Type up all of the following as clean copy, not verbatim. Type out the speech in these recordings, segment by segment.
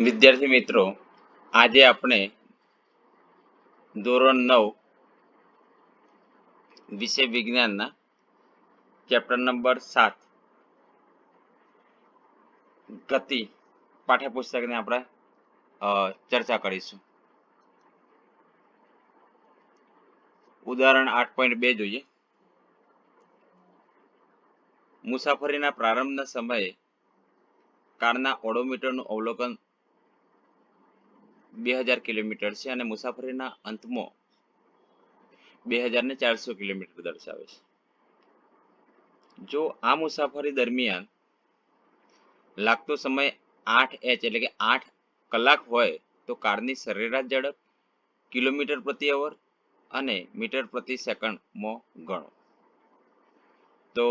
વિદ્યાર્થી મિત્રો, આજે આપણે ધોરણ 9 વિષય વિજ્ઞાનના ચેપ્ટર નંબર 7 ગતિ પાઠ્યપુસ્તકને આપણે ચર્ચા કરીશું. ઉદાહરણ 8.2 જોઈએ. મુસાફરીના પ્રારંભના સમયે કારના ઓડોમીટરનું અવલોકન 2000 કિલોમીટર છે અને મુસાફરીના અંતમાં 2400 કિલોમીટર દર્શાવે છે. જો આ મુસાફરી દરમિયાન લાગતો સમય 8h એટલે કે 8 કલાક હોય તો કારની સરેરાશ ઝડપ કિલોમીટર પ્રતિ અવર અને મીટર પ્રતિ સેકન્ડમાં ગણો. તો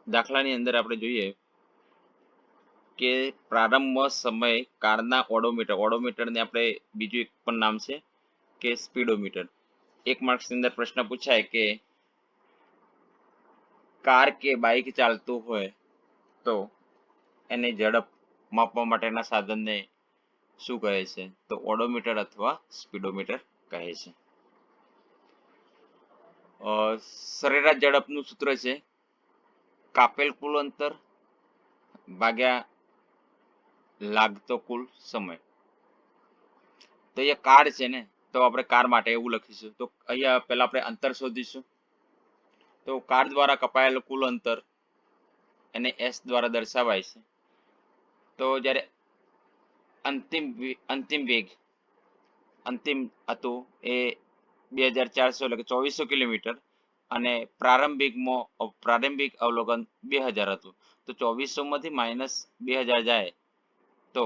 દાખલાની અંદર આપણે જોઈએ કે પ્રારંભમાં સમય કારના ઓડોમીટરને આપણે બીજું એક પણ નામ છે કે સ્પીડોમીટર. 1 માર્ક્સની અંદર પ્રશ્ન પૂછાય કે કાર કે બાઇક ચાલતું હોય તો એની ઝડપ માપવા માટેના સાધનને શું કહે છે? તો ઓડોમીટર અથવા સ્પીડોમીટર કહે છે. સરેરાશ ઝડપનું સૂત્ર છે કાપેલ કુલ અંતર ભાગ્યા લાગતો કુલ સમય. તો અહીંયા કાર છે ને, તો આપણે કાર માટે એવું લખીશું. તો અહીંયા પહેલા આપણે અંતર શોધીશું. તો કાર દ્વારા કપાયેલ કુલ અંતર એને s દ્વારા દર્શાવાય છે. તો જ્યારે અંતિમ વેગ હતું એ 2400 એટલે કે 2400 કિલોમીટર અને પ્રારંભિક અવલોકન 2000 હતું. તો 2400 માંથી -2000 જાય તો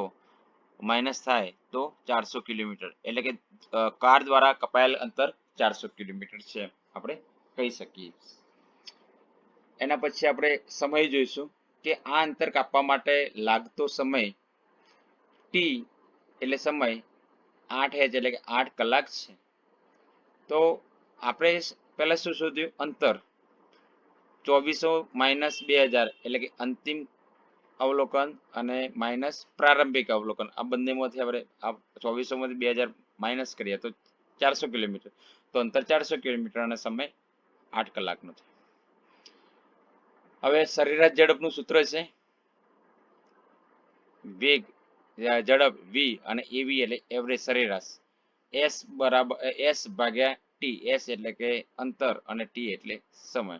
માઇનસ થાય તો 400 કિલોમીટર એટલે કે કાર દ્વારા કપાયેલ અંતર 400 કિલોમીટર છે આપણે કહી શકીએ. એના પછી આપણે સમય જોઈશું કે આ અંતર કાપવા માટે લાગતો સમય t એટલે સમય 8h એટલે કે 8 કલાક છે. તો આપણે પહેલા શું શોધ્યું? અંતર 2400 - 2000 એટલે કે અંતિમ અવલોકન અને માઇનસ પ્રારંભિક અવલોકન. આ બંનેમાંથી આપણે 2400 માંથી 2000 માઇનસ કરીએ તો 400 કિલોમીટર. તો અંતર 400 કિલોમીટર અને સમય 8 કલાકનો છે. હવે સરેરાશ ઝડપનું સૂત્ર છે વેગ ઝડપ v અને av એટલે એવરેજ સરેરાશ. s ભાગ્યા t. s એટલે કે અંતર અને t એટલે સમય.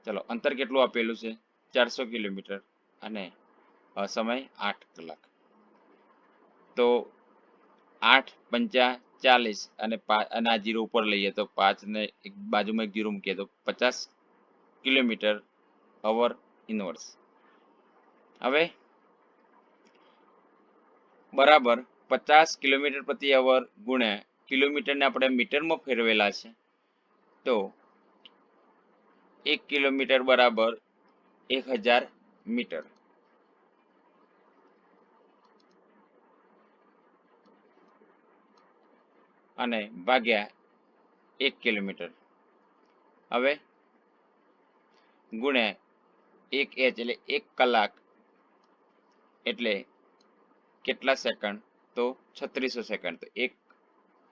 ચલો, અંતર કેટલું આપેલું છે? 400 કિલોમીટર અને સમય 8 કલાક. તો 8 × 5 = 40 અને આ 0 ઉપર લઈએ તો 5 ને એક બાજુમાં એક 0 મૂકીએ તો 50 કિલોમીટર અવર ઇનવર્સ. હવે બરાબર 50 કિલોમીટર પ્રતિ અવર ગુણ્યા કિલોમીટરને આપણે મીટરમાં ફેરવેલા છે તો 1 કિલોમીટર બરાબર 1000 મીટર. અને ભાગ્યા 1 કિલોમીટર. હવે ગુણ્યા 1h એટલે 1 કલાક એટલે કેટલા સેકન્ડ? તો 3600 સેકન્ડ. તો 1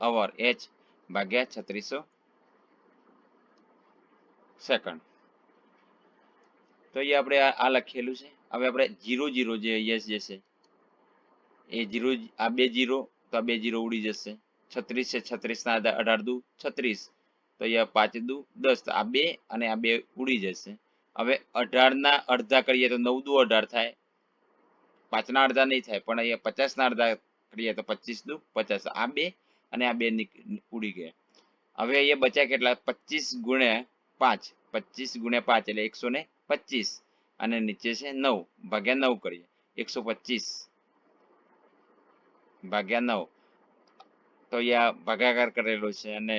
અવર h ભાગ્યા 3600 સેકન્ડ. તો અહીંયા આપણે આ લખેલું છે. હવે આપણે 0 જે અહીંયા જે છે એ 0, આ 2 0 તો આ 2 0 ઉડી જશે. 36 છે, 36 ના 18 દુ 36 તો અહીંયા 5 દુ 10. તો આ 2 અને આ 2 ઉડી જશે. હવે 18 ના અડધા કરીએ તો 9 દુ 18 થાય. 5 ના અડધા નહીં થાય, પણ અહીંયા 50 ના અડધા કરીએ તો 25 દુ 50. આ 2 અને આ 2 ઉડી ગયા. હવે અહીંયા બચ્યા કેટલા? 25 ગુણ્યા 5. 25 ગુણ્યા 5 એટલે 125 અને નીચે છે 9 ભાગ્યા 9 કરીએ. 125 ભાગ્યા 9 તો અહીંયા ભાગાકાર કરેલો છે અને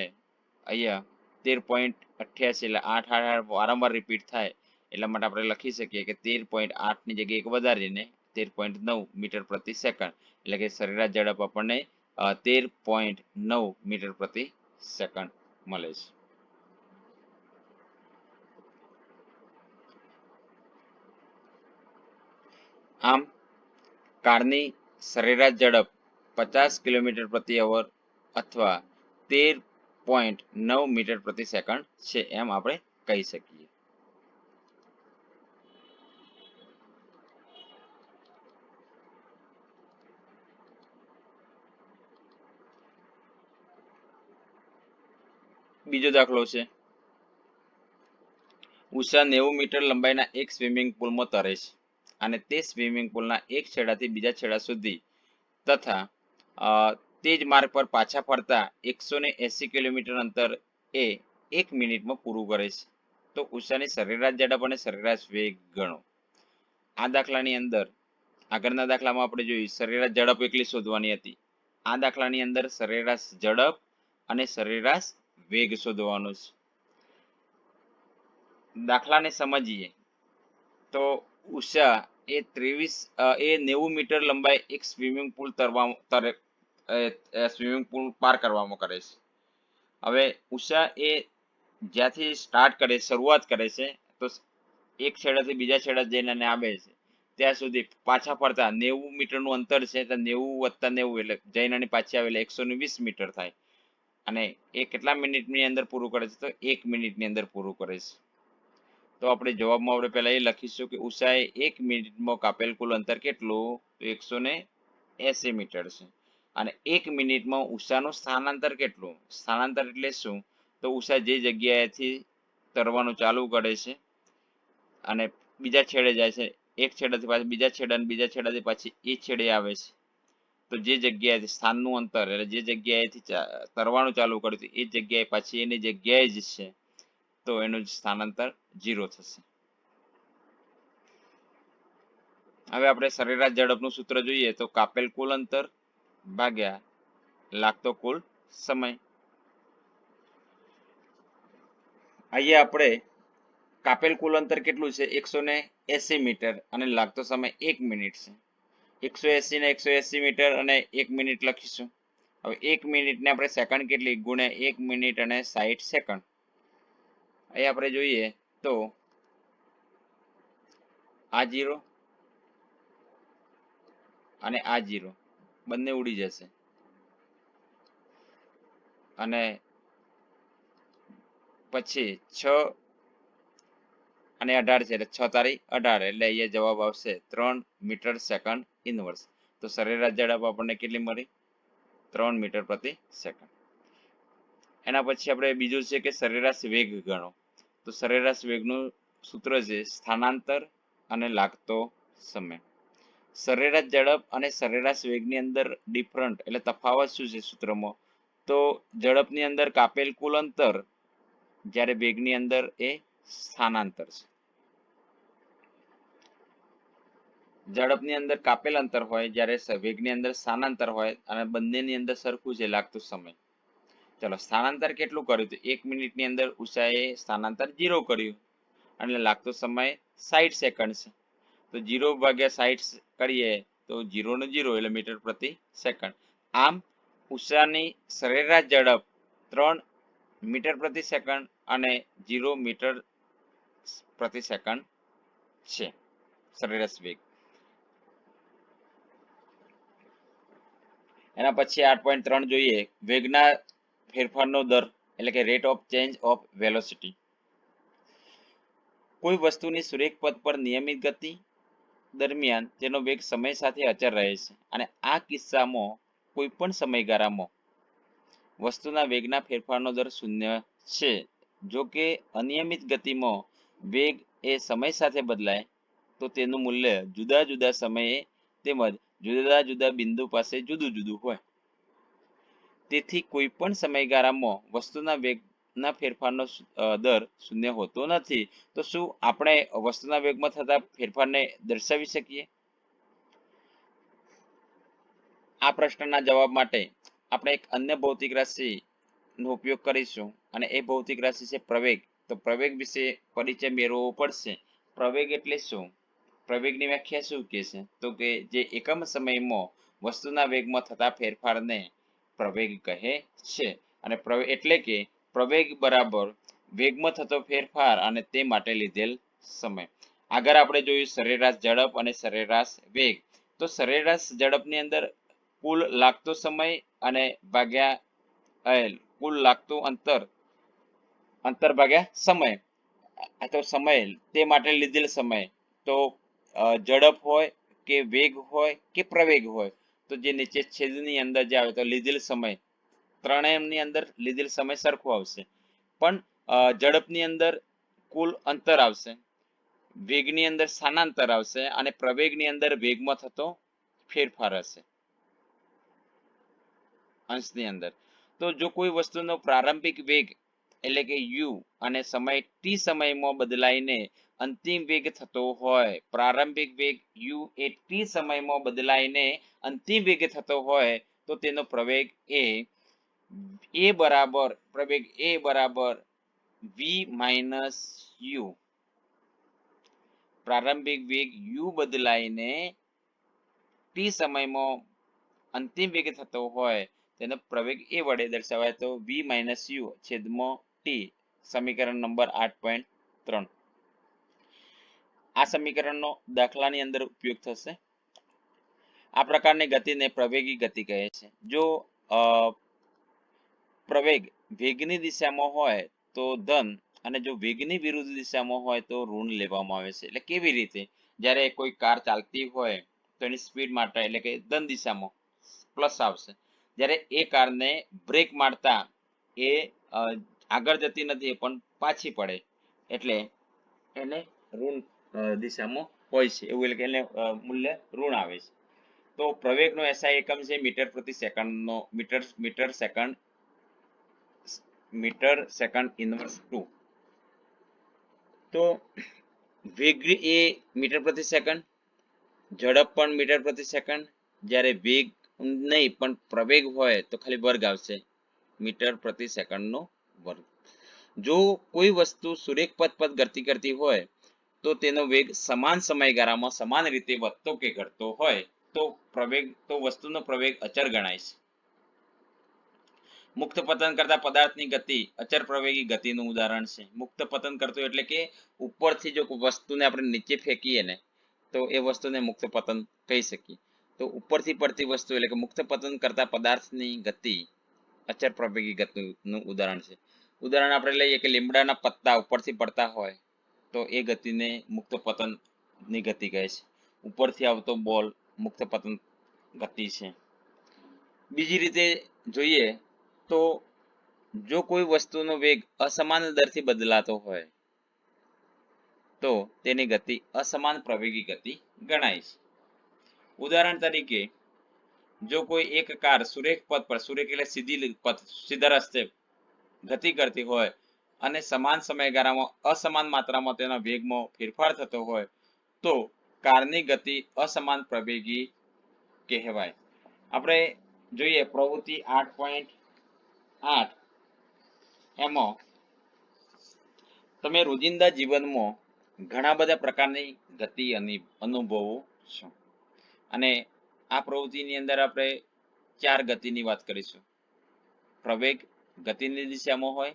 અહીંયા 13.88 એટલે 8 વારંવાર રિપીટ થાય એટલા માટે આપણે લખી શકીએ કે 13.8 ની જગ્યાએ એક વધારીને 13.9 મીટર પ્રતિ સેકન્ડ એટલે કે સરેરાશ ઝડપ આપણને 13.9 મીટર પ્રતિ સેકન્ડ મળે છે. આમ કારની સરેરાશ ઝડપ 50 કિલોમીટર પ્રતિ અવર અથવા 13.9 મીટર પ્રતિ સેકન્ડ છે એમ આપણે કહી શકીએ. બીજો દાખલો છે, ઉષા 90 મીટર લંબાઈના એક સ્વિમિંગ પુલમાં તરે છે અને તે સ્વિમિંગ પુલના એક છેડાથી બીજા છેડા સુધી તથા તે જ માર્ગ પર પાછા ફરતા 180 કિલોમીટર અંતર એ 1 મિનિટમાં પૂરું કરે છે. તો ઉષાની સરેરાશ ઝડપ અને સરેરાશ વેગ ગણો. આ દાખલાની અંદર આગળના દાખલામાં આપણે જોયું સરેરાશ ઝડપ એકલી શોધવાની હતી. આ દાખલાની અંદર સરેરાશ ઝડપ અને સરેરાશ વેગ શોધવાનો છે. દાખલાને સમજીએ તો ઉષા એ 90 મીટર લંબાઈ એક સ્વિમિંગ પુલ સ્વિમિંગ પુલ પાર કરવામાં કરે છે. હવે ઉષા એ જ્યાંથી સ્ટાર્ટ કરે શરૂઆત કરે છે તો એક છેડાથી બીજા છેડા જઈને આવે છે ત્યાં સુધી પાછા ફરતા 90 મીટરનું અંતર છે તો 90 + 90 એટલે જઈને પાછી આવે એટલે 120 મીટર થાય અને એ કેટલા મિનિટની અંદર પૂરું કરે છે તો 1 મિનિટની અંદર પૂરું કરે છે. તો આપણે જવાબમાં આપણે પહેલા એ લખીશું કે ઉષાએ 1 મિનિટમાં કાપેલ કુલ અંતર કેટલું તો 180 મીટર છે અને 1 મિનિટમાં ઉષાનું સ્થાનાંતર કેટલું, સ્થાનાંતર એટલે શું તો ઉષા જે જગ્યાએથી તરવાનું ચાલુ કરે છે અને બીજા છેડે જાય છે, એક છેડાથી પાછી બીજા છેડા અને બીજા છેડાથી પાછી એ છેડે આવે છે તો જે જગ્યાએથી સ્થાનનું અંતર એટલે જે જગ્યાએથી તરવાનું ચાલુ કર્યું એ જગ્યાએ પાછી એની જગ્યાએ જ છે તો એનું સ્થાનાંતર 0 થશે. હવે આપણે સરેરાશ ઝડપનું સૂત્ર જોઈએ તો કાપેલ કુલ અંતર ભાગ્યા લાગતો કુલ સમય. અહીંયા આપણે કાપેલ કુલ અંતર કેટલું છે 180 મીટર અને લાગતો સમય 1 મિનિટ છે. 180 ને 180 મીટર અને 1 મિનિટ લખીશું. હવે 1 મિનિટને આપણે સેકન્ડ કેટલી ગુણ્યા 1 મિનિટ અને 60 સેકન્ડ. અહીં આપણે જોઈએ તો આ 0 અને આ 0 બંને ઉડી જશે અને પછી 6 અને 18 છે એટલે 6 તારી 18 એટલે અહીંયા જવાબ આવશે 3 મીટર સેકન્ડ ઇનવર્સ. તો સરેરાશ ઝડપ આપણને કેટલી મળી 3 મીટર પ્રતિ સેકન્ડ. એના પછી આપણે બીજું છે કે સરેરાશ વેગ ગણો. તો સરેરાશ વેગનું સૂત્ર છે સ્થાનાંતર અને લાગતો સમય. સરેરાશ ઝડપ અને સરેરાશ વેગની અંદર ડિફરન્ટ એટલે તફાવત શું છે સૂત્રમાં તો ઝડપની અંદર કાપેલ કુલ અંતર જ્યારે વેગની અંદર એ સ્થાનાંતર છે. ઝડપની અંદર કાપેલ અંતર હોય જ્યારે વેગની અંદર સ્થાનાંતર હોય અને બંનેની અંદર સરખું છે લાગતું સમય. ચલો સ્થાનાંતર કેટલું કર્યું તો 1 મિનિટની અંદર ઉષાએ સ્થાનાંતર 0 કર્યું અને લાગતો સમય 60 સેકન્ડ છે તો 0 ભાગ્યા 60 કરીએ તો 0 ને 0 એટલે મીટર પ્રતિ સેકન્ડ. આમ ઉષાની સરેરાશ ઝડપ 3 મીટર પ્રતિ સેકન્ડ અને 0 મીટર પ્રતિ સેકન્ડ છે સરેરાશ વેગ. એના પછી 8.3 જોઈએ વેગના ફેરફારનો દર એટલે કે rate of change of velocity. કોઈ વસ્તુની સુરેખ પથ પર નિયમિત ગતિ દરમિયાન તેનો વેગ સમય સાથે અચળ રહે છે અને આ કિસ્સામાં કોઈ પણ સમયગાળામાં વસ્તુના વેગના ફેરફારનો દર 0 છે. જો કે અનિયમિત ગતિમાં વેગ એ સમય સાથે બદલાય તો તેનું મૂલ્ય જુદા જુદા સમયે તેમજ જુદા જુદા બિંદુ પાસે જુદું જુદું હોય. તેથી કોઈ પણ સમયગાળામાં વસ્તુના વેગના ફેરફારનો દર 0 હોતો નથી. તો શું આપણે વસ્તુના વેગમાં થતા ફેરફારને દર્શાવી શકીએ? આ પ્રશ્નના જવાબ માટે આપણે એક અન્ય ભૌતિક રાશિનો ઉપયોગ કરીશું અને એ ભૌતિક રાશિ છે પ્રવેગ. તો પ્રવેગ વિશે પરિચય મેળવવો પડશે. પ્રવેગ એટલે શું? પ્રવેગની વ્યાખ્યા શું કહે છે તો કે જે એકમ સમયમાં વસ્તુના વેગમાં થતા ફેરફારને પ્રવેગ કહે છે અને એટલે કે પ્રવેગ બરાબર વેગમાં થતો ફેરફાર અને તે માટે લીધેલ સમય. આગળ આપણે જોયું સરેરાશ ઝડપ અને સરેરાશ વેગ. તો સરેરાશ ઝડપની અંદર કુલ લાગતો સમય અને ભાગ્યા કુલ લાગતું અંતર ભાગ્યા સમય, તો સમય તે માટે લીધેલ સમય, તો ઝડપ હોય કે વેગ હોય કે પ્રવેગ હોય, તો જે નીચે છેદની અંદર જે આવે તો લીધેલ સમય, ત્રણેયની અંદર લીધેલ સમય સરખો આવશે, પણ ઝડપની અંદર કુલ અંતર આવશે, વેગની અંદર સ્થાનાંતર આવશે અને પ્રવેગની અંદર વેગમાં થતો ફેરફાર હશે અંશની અંદર. તો જો કોઈ વસ્તુનો પ્રારંભિક વેગ એટલે કે u અને સમય t સમયમાં બદલાઈને અંતિમ વેગ થતો હોય, પ્રારંભિક વેગ u એ t સમયમાં બદલાઈને અંતિમ વેગ થતો હોય, તો તેનો પ્રવેગ પ્રવેગ a બરાબર v માઇનસ u. પ્રારંભિક વેગ u બદલાઈને t સમયમાં અંતિમ વેગ થતો હોય તેનો પ્રવેગ a વડે દર્શાવાય, તો v માઇનસ u છેદમાં t, સમીકરણ નંબર 8.3. આ સમીકરણનો દાખલાની અંદર ઉપયોગ થશે. આ પ્રકારની ગતિને પ્રવેગી ગતિ કહે છે. જો પ્રવેગ વેગની દિશામાં હોય તો ધન અને જો વેગની વિરુદ્ધ દિશામાં હોય તો ઋણ લેવામાં આવે છે. એટલે કેવી રીતે? જ્યારે કોઈ કાર ચાલતી હોય તો એની સ્પીડ માટે એટલે કે ધન દિશામાં પ્લસ આવશે, જ્યારે એ કારને બ્રેક મારતા એ આગળ જતી નથી પણ પાછી પડે એટલે એને ઋણ દિશામાં હોય છે, એવું એટલે કે એને મૂલ્ય ઋણ આવે છે. તો પ્રવેગનો SI એકમ છે મીટર પ્રતિ સેકન્ડનો, મીટર સેકન્ડ ઇન્વર્સ 2. તો વેગ એ મીટર પ્રતિ સેકન્ડ, ઝડપ પણ મીટર પ્રતિ સેકન્ડ, જ્યારે વેગ નહીં પણ પ્રવેગ હોય તો ખાલી વર્ગ આવશે, મીટર પ્રતિ સેકન્ડનો વર્ગ. જો કોઈ વસ્તુ સુરેખ પથ પર ગતિ કરતી હોય તો તેનો વેગ સમાન સમયગાળામાં સમાન રીતે વધતો કે ઘટતો હોય તો વસ્તુનો પ્રવેગ અચળ ગણાય છે. મુક્ત પતન કરતા પદાર્થની ગતિ અચળ પ્રવેગી ગતિનું ઉદાહરણ છે. મુક્ત પતન કરતો એટલે કે ઉપરથી જો વસ્તુને આપણે નીચે ફેંકીએ ને તો એ વસ્તુને મુક્ત પતન કહી શકીએ. તો ઉપરથી પડતી વસ્તુ એટલે કે મુક્ત પતન કરતા પદાર્થની ગતિ અચળ પ્રવેગી ગતિનું ઉદાહરણ છે. ઉદાહરણ આપણે લઈએ કે લીમડાના પત્તા ઉપરથી પડતા હોય તો એ ગતિને મુક્ત પતનની ગતિ કહે છે. ઉપરથી આવતો બોલ મુક્ત પતન ગતિ છે. બીજી રીતે જોઈએ તો જો કોઈ વસ્તુનો વેગ અસમાન દરથી બદલાતો હોય તો તેની ગતિ અસમાન પ્રવેગી ગતિ ગણાય છે. ઉદાહરણ તરીકે જો કોઈ એક કાર સુરેખ પથ પર, સુરેખ એટલે સીધા રસ્તે ગતિ કરતી હોય અને સમાન સમયગાળામાં અસમાન માત્રામાં તેના વેગમાં ફેરફાર થતો હોય તો કારની ગતિ અસમાન પ્રવેગી કહેવાય. આપણે જોઈએ પ્રવૃત્તિ 8.8, એમાં તમે રોજિંદા જીવનમાં ઘણા બધા પ્રકારની ગતિ અનુભવો છો અને આ પ્રવૃત્તિની અંદર આપણે 4 ગતિની વાત કરીશું. પ્રવેગ ગતિની દિશામાં હોય,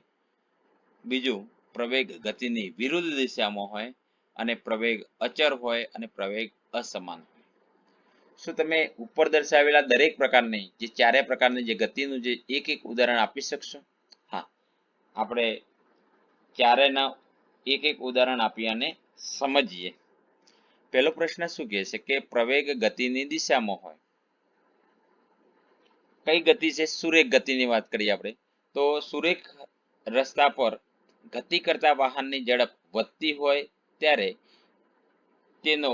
બીજું પ્રવેગ ગતિની વિરુદ્ધ દિશામાં હોય, અને પ્રવેગ અચળ હોય અને પ્રવેગ અસમાન હોય. શું તમે ઉપર દર્શાવેલા દરેક પ્રકારની જે 4 પ્રકારની જે ગતિનું જે એક ઉદાહરણ આપી શકશો? હા, આપણે 4ના એક ઉદાહરણ આપી અને સમજીએ. પહેલો પ્રશ્ન શું કહે છે કે પ્રવેગ ગતિની દિશામાં હોય. કઈ ગતિ છે? સુરેખ ગતિની વાત કરીએ આપણે તો સુરેખ રસ્તા પર ગતિ કરતા વાહનની ઝડપ વધતી હોય ત્યારે તેનો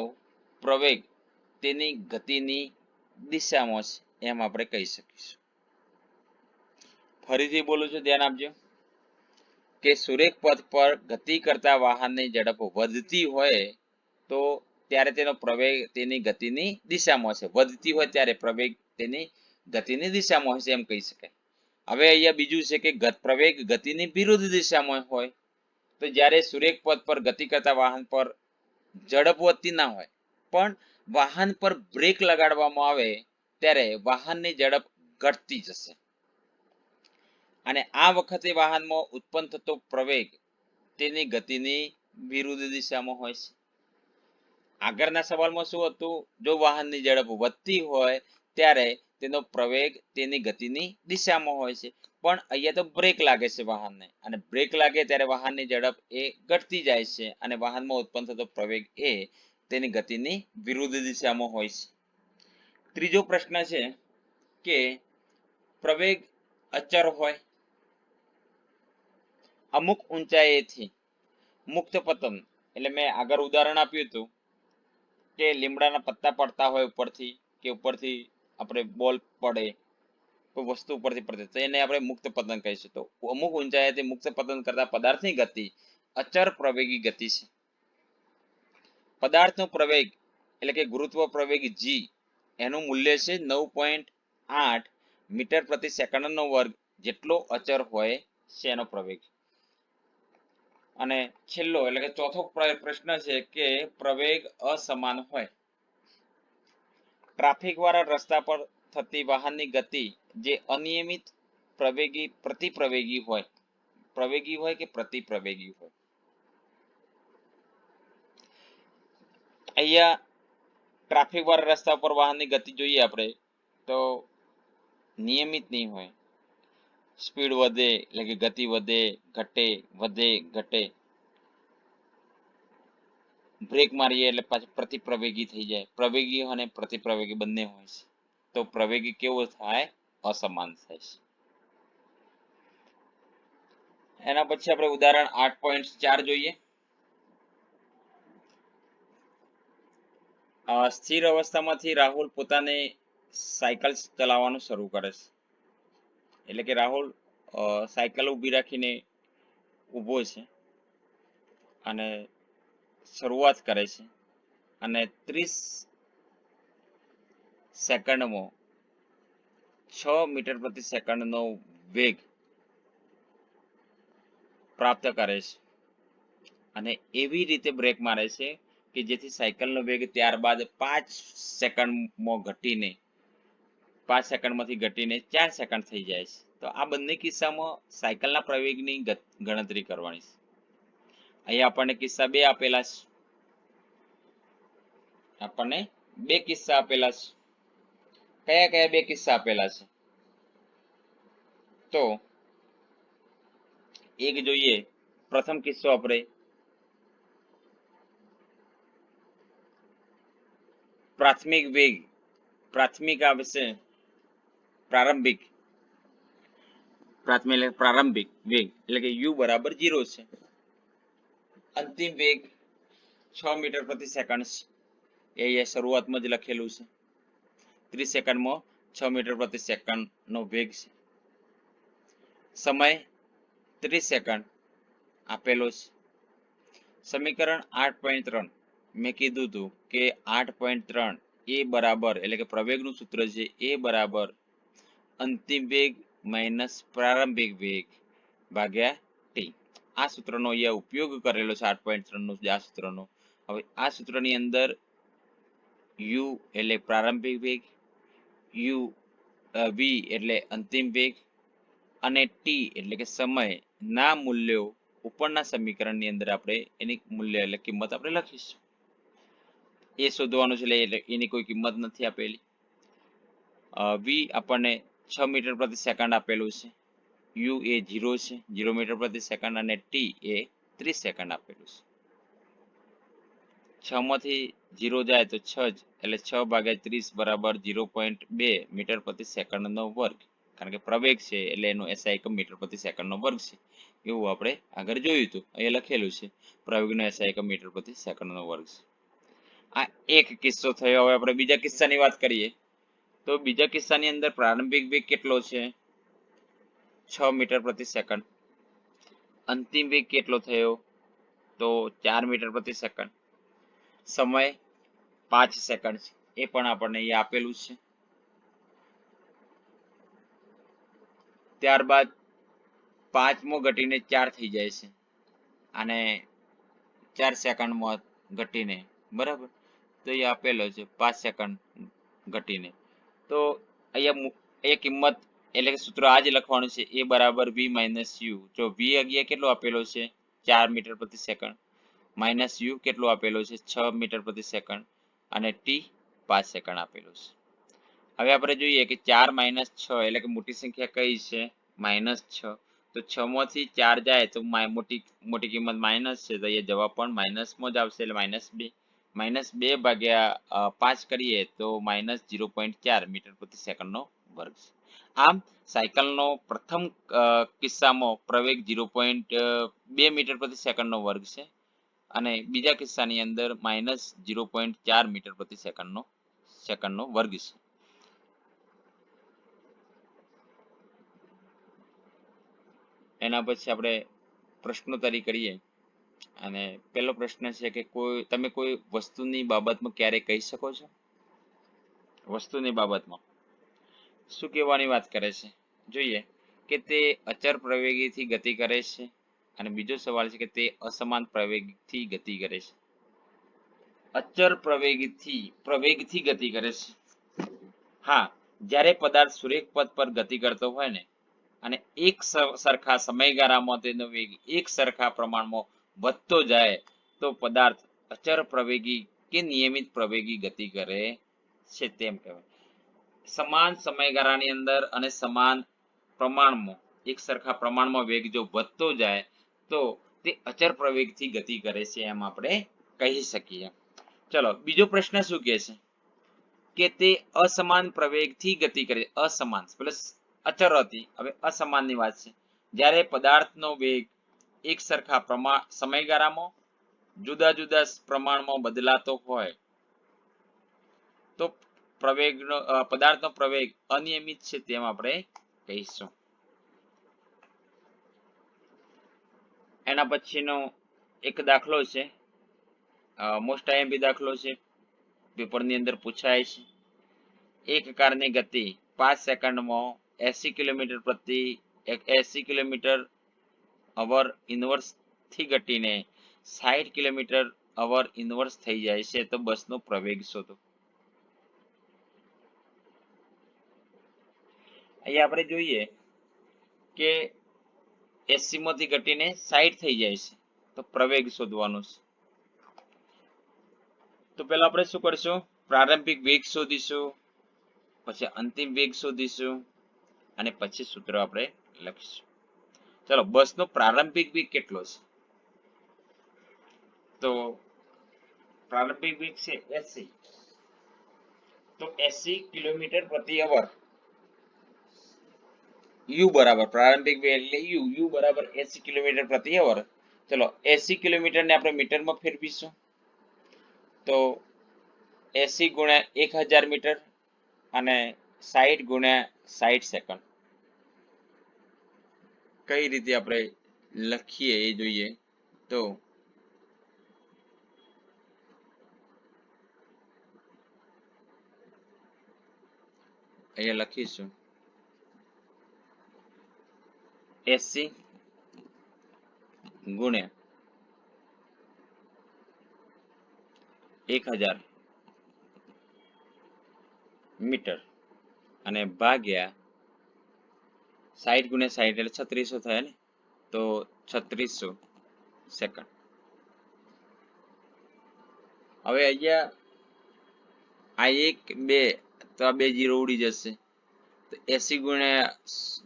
પ્રવેગ તેની ગતિની દિશામાં છે એમ આપણે કહી શકીશું. ફરીથી બોલું છું, ધ્યાન આપજો કે સુરેખ પથ પર ગતિ કરતા વાહનની ઝડપ વધતી હોય તો ત્યારે તેનો પ્રવેગ તેની ગતિની દિશામાં છે. વધતી હોય ત્યારે પ્રવેગ તેની ગતિની દિશામાં હશે એમ કહી શકાય. હવે અહીંયા બીજું છે કે પ્રવેગ ગતિની વિરુદ્ધ દિશામાં હોય તો જ્યારે સુરેખ પથ પર ગતિ કરતા વાહન પર ઝડપ વધતી ના હોય પણ વાહન પર બ્રેક લગાડવામાં આવે ત્યારે વાહનની ઝડપ ઘટતી જશે અને આ વખતે વાહનમાં ઉત્પન્ન થતો પ્રવેગ તેની ગતિની વિરુદ્ધ દિશામાં હોય છે. આગળના સવાલમાં શું હતું, જો વાહનની ઝડપ વધતી હોય ત્યારે તેનો પ્રવેગ તેની ગતિની દિશામાં હોય છે, પણ અહીંયા તો બ્રેક લાગે છે વાહનને, અને બ્રેક લાગે ત્યારે વાહનની ઝડપ એ ઘટતી જાય છે અને વાહનમાં ઉત્પન્ન થતો પ્રવેગ એ તેની ગતિની વિરુદ્ધ દિશામાં હોય છે. ત્રીજો પ્રશ્ન છે કે પ્રવેગ અચળ હોય, અમુક ઊંચાઈએથી મુક્ત પતન, એટલે મેં આગળ ઉદાહરણ આપ્યું હતું કે લીમડાના પત્તા પડતા હોય ઉપરથી, કે ઉપરથી આપણે બોલ પડે, કોઈ વસ્તુ ઉપરથી પડે તો એને આપણે મુક્ત પતન કહીશું. તો અમુક ઊંચાઈએથી મુક્ત પતન કરતા પદાર્થની ગતિ અચળ પ્રવેગી ગતિ છે. પદાર્થનો પ્રવેગ એટલે કે ગુરુત્વ પ્રવેગ g એનું મૂલ્ય છે 9.8 મીટર પ્રતિ સેકન્ડનો વર્ગ જેટલો અચળ હોય છે એનો પ્રવેગ. અને છેલ્લો એટલે કે ચોથો પ્રશ્ન છે કે પ્રવેગ અસમાન હોય. ટ્રાફિક વાળા રસ્તા પર થતી વાહનની ગતિ જે અનિયમિત પ્રતિપ્રવેગી હોય, પ્રવેગી હોય કે પ્રતિપ્રવેગી હોય. અહીંયા ટ્રાફિક વાળા રસ્તા પર વાહનની ગતિ જોઈએ આપણે તો નિયમિત નહીં હોય. સ્પીડ વધે એટલે કે ગતિ વધે ઘટે, વધે ઘટે. બ્રેક મારીએ એટલે પાછું પ્રતિપ્રવેગી થઈ જાય. પ્રવેગી અને પ્રતિપ્રવેગી બંને હોય છે. તો પ્રવેગી કેવો થાય? અસમાન થાય છે. એના પછી આપણે ઉદાહરણ 8.4 જોઈએ. સ્થિર અવસ્થામાંથી રાહુલ પોતાને સાયકલ ચલાવવાનું શરૂ કરે છે. એટલે કે રાહુલ સાયકલ ઊભી રાખીને ઊભો છે અને શરૂઆત કરે છે અને 30 સેકન્ડમાં 6 મીટર પ્રતિ સેકન્ડનો વેગ પ્રાપ્ત કરે છે અને એવી રીતે બ્રેક મારે છે કે જેથી સાયકલનો વેગ ત્યારબાદ 5 સેકન્ડમાં ઘટીને 5 સેકન્ડમાંથી ઘટીને 4 સેકન્ડ થઈ જાય છે. તો આ બંને કિસ્સામાં સાયકલના પ્રવેગની ગણતરી કરવાની છે. અહીંયા આપણને કિસ્સા બે આપેલા છે. આપણને બે કિસ્સા આપેલા છે. કયા કયા બે કિસ્સા આપેલા છે? તો એક જોઈએ, પ્રથમ કિસ્સો આપણે પ્રાથમિક વેગ, પ્રારંભિક વેગ એટલે કે u બરાબર 0 છે. અંતિમ વેગ 6 મીટર પ્રતિ સેકન્ડ છે. એ અહીંયા શરૂઆતમાં જ લખેલું છે. 30 સેકન્ડમાં 6 મીટર પ્રતિ સેકન્ડનો વેગ છે. સમય 30 સેકન્ડ આપેલો છે. સમીકરણ 8.3 મેં કીધું હતું કે 8.3 એ બરાબર એટલે કે પ્રવેગનું સૂત્ર છે એ બરાબર અંતિમ વેગ માઇનસ પ્રારંભિક વેગ ભાગ્યા ટી. આ સૂત્રનો અહીંયા ઉપયોગ કરેલો છે 8.3 નો આ સૂત્રનો. હવે આ સૂત્રની અંદર u એટલે પ્રારંભિક વેગ, v એટલે અંતિમ વેગ અને ટી એટલે કે સમય ના મૂલ્યો ઉપરના સમીકરણની અંદર આપણે એની મૂલ્ય એટલે કિંમત આપણે લખીશું. એ શોધવાનું છે એટલે એની કોઈ કિંમત નથી આપેલી. v આપણને 6 મીટર પ્રતિ સેકન્ડ આપેલું છે, u એ 0 છે 0 મીટર પ્રતિ સેકન્ડ અને t એ 30 સેકન્ડ આપેલું છે. 6 માંથી 0 જાય તો 6 જ, એટલે 6 ભાગ્યા 30 બરાબર 0.2 મીટર પ્રતિ સેકન્ડનો વર્ગ. કારણ કે પ્રવેગ છે એટલે એનો SI એકમ મીટર પ્રતિ સેકન્ડનો વર્ગ છે. એવું આપણે આગળ જોયું હતું. અહીંયા લખેલું છે પ્રવેગનો SI એકમ મીટર પ્રતિ સેકન્ડનો વર્ગ છે. આ એક કિસ્સો થયો. હવે આપણે બીજા કિસ્સાની વાત કરીએ તો બીજા કિસ્સાની અંદર પ્રારંભિક વેગ કેટલો છે? 6 મીટર પ્રતિ સેકન્ડ. અંતિમ વેગ કેટલો થયો? તો 4 મીટર પ્રતિ સેકન્ડ. સમય 5 સેકન્ડ છે. એ પણ આપણને અહીંયા આપેલું છે. ત્યારબાદ 5મો ઘટીને 4 થઈ જાય છે અને 4 સેકન્ડમાં ઘટીને, બરાબર, તો એ આપેલો છે 5 સેકન્ડ ઘટીને. તો અહીંયા એ કિંમત એટલે કે સૂત્ર આ જ લખવાનું છે, એ બરાબર v માઇનસ યુ. જો v અહીંયા કેટલો આપેલો છે? 4 મીટર પ્રતિ સેકન્ડ. માઇનસ યુ કેટલું આપેલું છે 6 મીટર પ્રતિ સેકન્ડ અને ટી 5 સેકન્ડ આપેલું છે. હવે આપણે જોઈએ કે 4 માઇનસ 6 એટલે કે મોટી સંખ્યા કઈ છે -6. તો 6 માંથી 4 જાય તો મોટી કિંમત માઇનસ છે, તો એ જવાબ પણ માઇનસમાં જ આવશે, એટલે -2 ભાગ્યા 5 કરીએ તો -0.4 મીટર પ્રતિ સેકન્ડનો વર્ગ છે. આમ સાયકલનો પ્રથમ કિસ્સામાં પ્રવેગ 0.2 મીટર પ્રતિ સેકન્ડનો વર્ગ છે અને બીજા કિસ્સાની અંદર -0.4 મીટર પ્રતિ સેકન્ડનો વર્ગ છે. એના પછી આપણે પ્રશ્નોત્તરી કરીએ અને પહેલો પ્રશ્ન છે કે તમે કોઈ વસ્તુની બાબતમાં ક્યારે કહી શકો છો? વસ્તુની બાબતમાં શું કહેવાની વાત કરે છે? જોઈએ કે તે અચળ પ્રવેગીથી ગતિ કરે છે અને બીજો સવાલ છે કે તે અસમાન પ્રવેગથી ગતિ કરે છે. અચળ પ્રવેગથી ગતિ કરે છે. હા, જ્યારે પદાર્થ સુરેખ પથ પર ગતિ કરતો હોય ને અને એક સરખા સમયગાળામાં તેનો વેગ એક સરખા પ્રમાણમાં વધતો જાય તો પદાર્થ અચળ પ્રવેગી કે નિયમિત પ્રવેગી ગતિ કરે છે તેમ કહેવાય. સમાન સમયગાળાની અંદર અને સમાન પ્રમાણમાં એક સરખા પ્રમાણમાં વેગ જો વધતો જાય તો તે અચળ પ્રવેગથી ગતિ કરે છે એમ આપણે કહી શકીએ. ચલો બીજો પ્રશ્ન શું કહે છે કે તે અસમાન પ્રવેગથી ગતિ કરે. અસમાન પ્લસ અચળ હતી, હવે અસમાનની વાત છે. જ્યારે પદાર્થનો વેગ એક સરખા સમયગાળામાં જુદા જુદા પ્રમાણમાં બદલાતો હોય તો પદાર્થનો પ્રવેગ અનિયમિત છે તેમ આપણે કહીશું. એના પછીનો એક દાખલો છે, મોસ્ટ આઈએમપી દાખલો છે, પેપરની અંદર પૂછાય છે. એક કારની ગતિ 5 સેકન્ડમાં 80 કિલોમીટર અવર ઇનવર્સ થી ઘટીને 60 કિલોમીટર અવર ઇનવર્સ થઈ જાય છે તો બસનો પ્રવેગ શોધો. અહીંયા આપણે જોઈએ કે 80 માંથી ઘટીને 60 થઈ જાય છે તો પ્રવેગ શોધવાનો છે. તો પહેલા આપણે શું કરશું? પ્રારંભિક વેગ શોધીશું, પછી અંતિમ વેગ શોધીશું અને પછી સૂત્ર આપણે લખીશું. ચલો, બસનો પ્રારંભિક વેગ કેટલો છે? તો પ્રારંભિક વેગ છે 80, તો 80 કિલોમીટર પ્રતિ અવર. યુ બરાબર પ્રારંભિક વેગ એટલે યુ બરાબર 80 કિલોમીટર પ્રતિ અવર. ચલો 80 કિલોમીટર ને આપણે મીટરમાં ફેરવીશું તો 80 ગુણ્યા 1000 મીટર અને 60 ગુણ્યા 60 સેકન્ડ. કઈ રીતે આપણે લખીએ એ જોઈએ. તો અહીંયા લખીશું 80 ગુણ્યા 1000 મીટર અને ભાગ્યા 60 ગુણ્યા 60 એટલે 3600 થાય ને, તો 3600 સેકન્ડ. હવે અહીંયા આ 1 2 તો આ 2 0 ઉડી જશે, તો 80 ગુણ્યા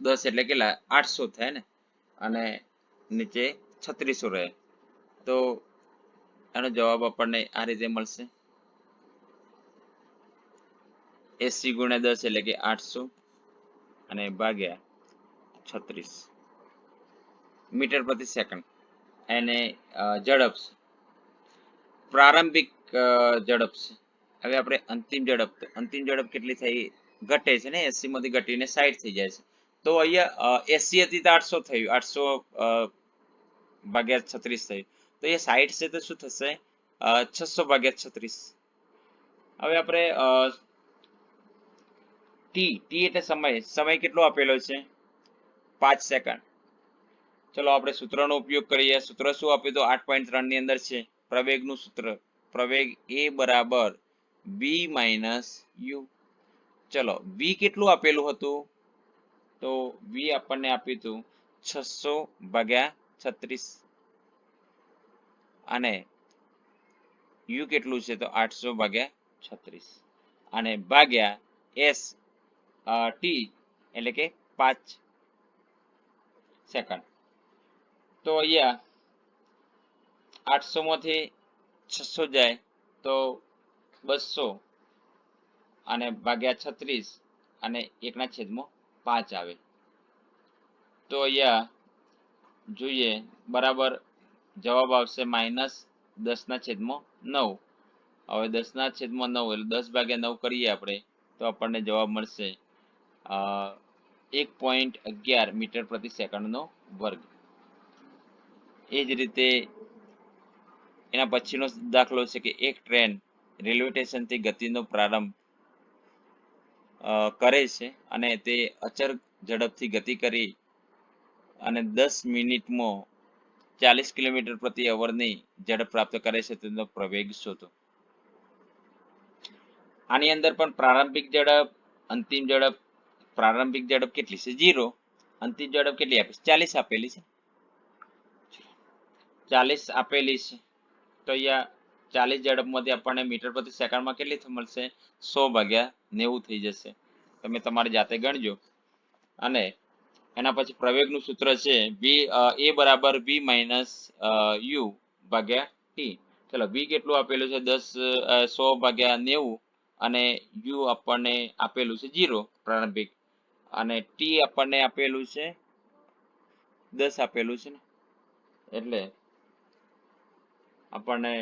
10 એટલે કેટલા 800 થાય ને, અને નીચે 3600 રહે, તો આનો જવાબ આપણને આ રીતે મળશે 80 ગુણ્યા 10 એટલે કે 800 અને ભાગ્યા 36 મીટર પ્રતિ સેકન્ડ. એને ઝડપ છે, પ્રારંભિક ઝડપ છે. હવે આપણે અંતિમ ઝડપ કેટલી થઈ? ઘટે છે ને, 80 માંથી ઘટીને 60 થઈ જાય છે. તો અહીંયા 80 હતી તો 800 થયું, 800 ભાગ્યા 36 થયું, તો એ 60 છે તો શું થશે? 600 ભાગ્યા 36. હવે આપણે ટી એટલે સમય કેટલો આપેલો છે? 5 સેકન્ડ. ચલો આપણે સૂત્રનો ઉપયોગ કરીએ. સૂત્ર શું આપ્યું? તો 8.3 ની અંદર છે પ્રવેગનું સૂત્ર. પ્રવેગ એ બરાબર v માઇનસ યુ. ચલો v કેટલું આપેલું હતું? તો v આપણને આપ્યું હતું 600 ભાગ્યા 36 અને યુ કેટલું છે તો 800 ભાગ્યા 36 અને ભાગ્યા એસ ટી એટલે કે 5 સેકન્ડ. તો અહીંયા 800 માંથી 600 જાય તો 200 અને ભાગ્યા 36 અને 1/5 આવે. તો અહીંયા જોઈએ બરાબર જવાબ આવશે -10/9. હવે 10/9 એટલે 10 ભાગ્યા 9 કરીએ આપણે તો આપણને જવાબ મળશે 1.11 મીટર પ્રતિ સેકન્ડનો વર્ગ. એ જ રીતે એના પછીનો દાખલો છે કે એક ટ્રેન રેલવે સ્ટેશનથી ગતિનો પ્રારંભ કરે છે અને તે અચળ ઝડપથી ગતિ કરી અને 10 મિનિટમાં 40 કિલોમીટર પ્રતિ અવરની ઝડપ પ્રાપ્ત કરે છે તેનો પ્રવેગ શોધો. આની અંદર પણ પ્રારંભિક ઝડપ, અંતિમ ઝડપ, પ્રારંભિક ઝડપ કેટલી છે 0, અંતિમ ઝડપ કેટલી આપી 40 આપેલી છે, 40 આપેલી છે. તો અહીંયા 40 ઝડપમાંથી આપણને મીટર પ્રતિ સેકન્ડમાં કેટલી મળશે 100/90 થઈ જશે. તમે તમારી જાતે ગણજો. અને એના પછી પ્રવેગનું સૂત્ર છે a બરાબર b માઇનસ u ભાગ્યા t. ચલો b કેટલું આપેલું છે 100/90 અને u આપણને આપેલું છે 0 પ્રારંભિક અને t આપણને આપેલું છે 10 આપેલું છે ને એટલે આપણને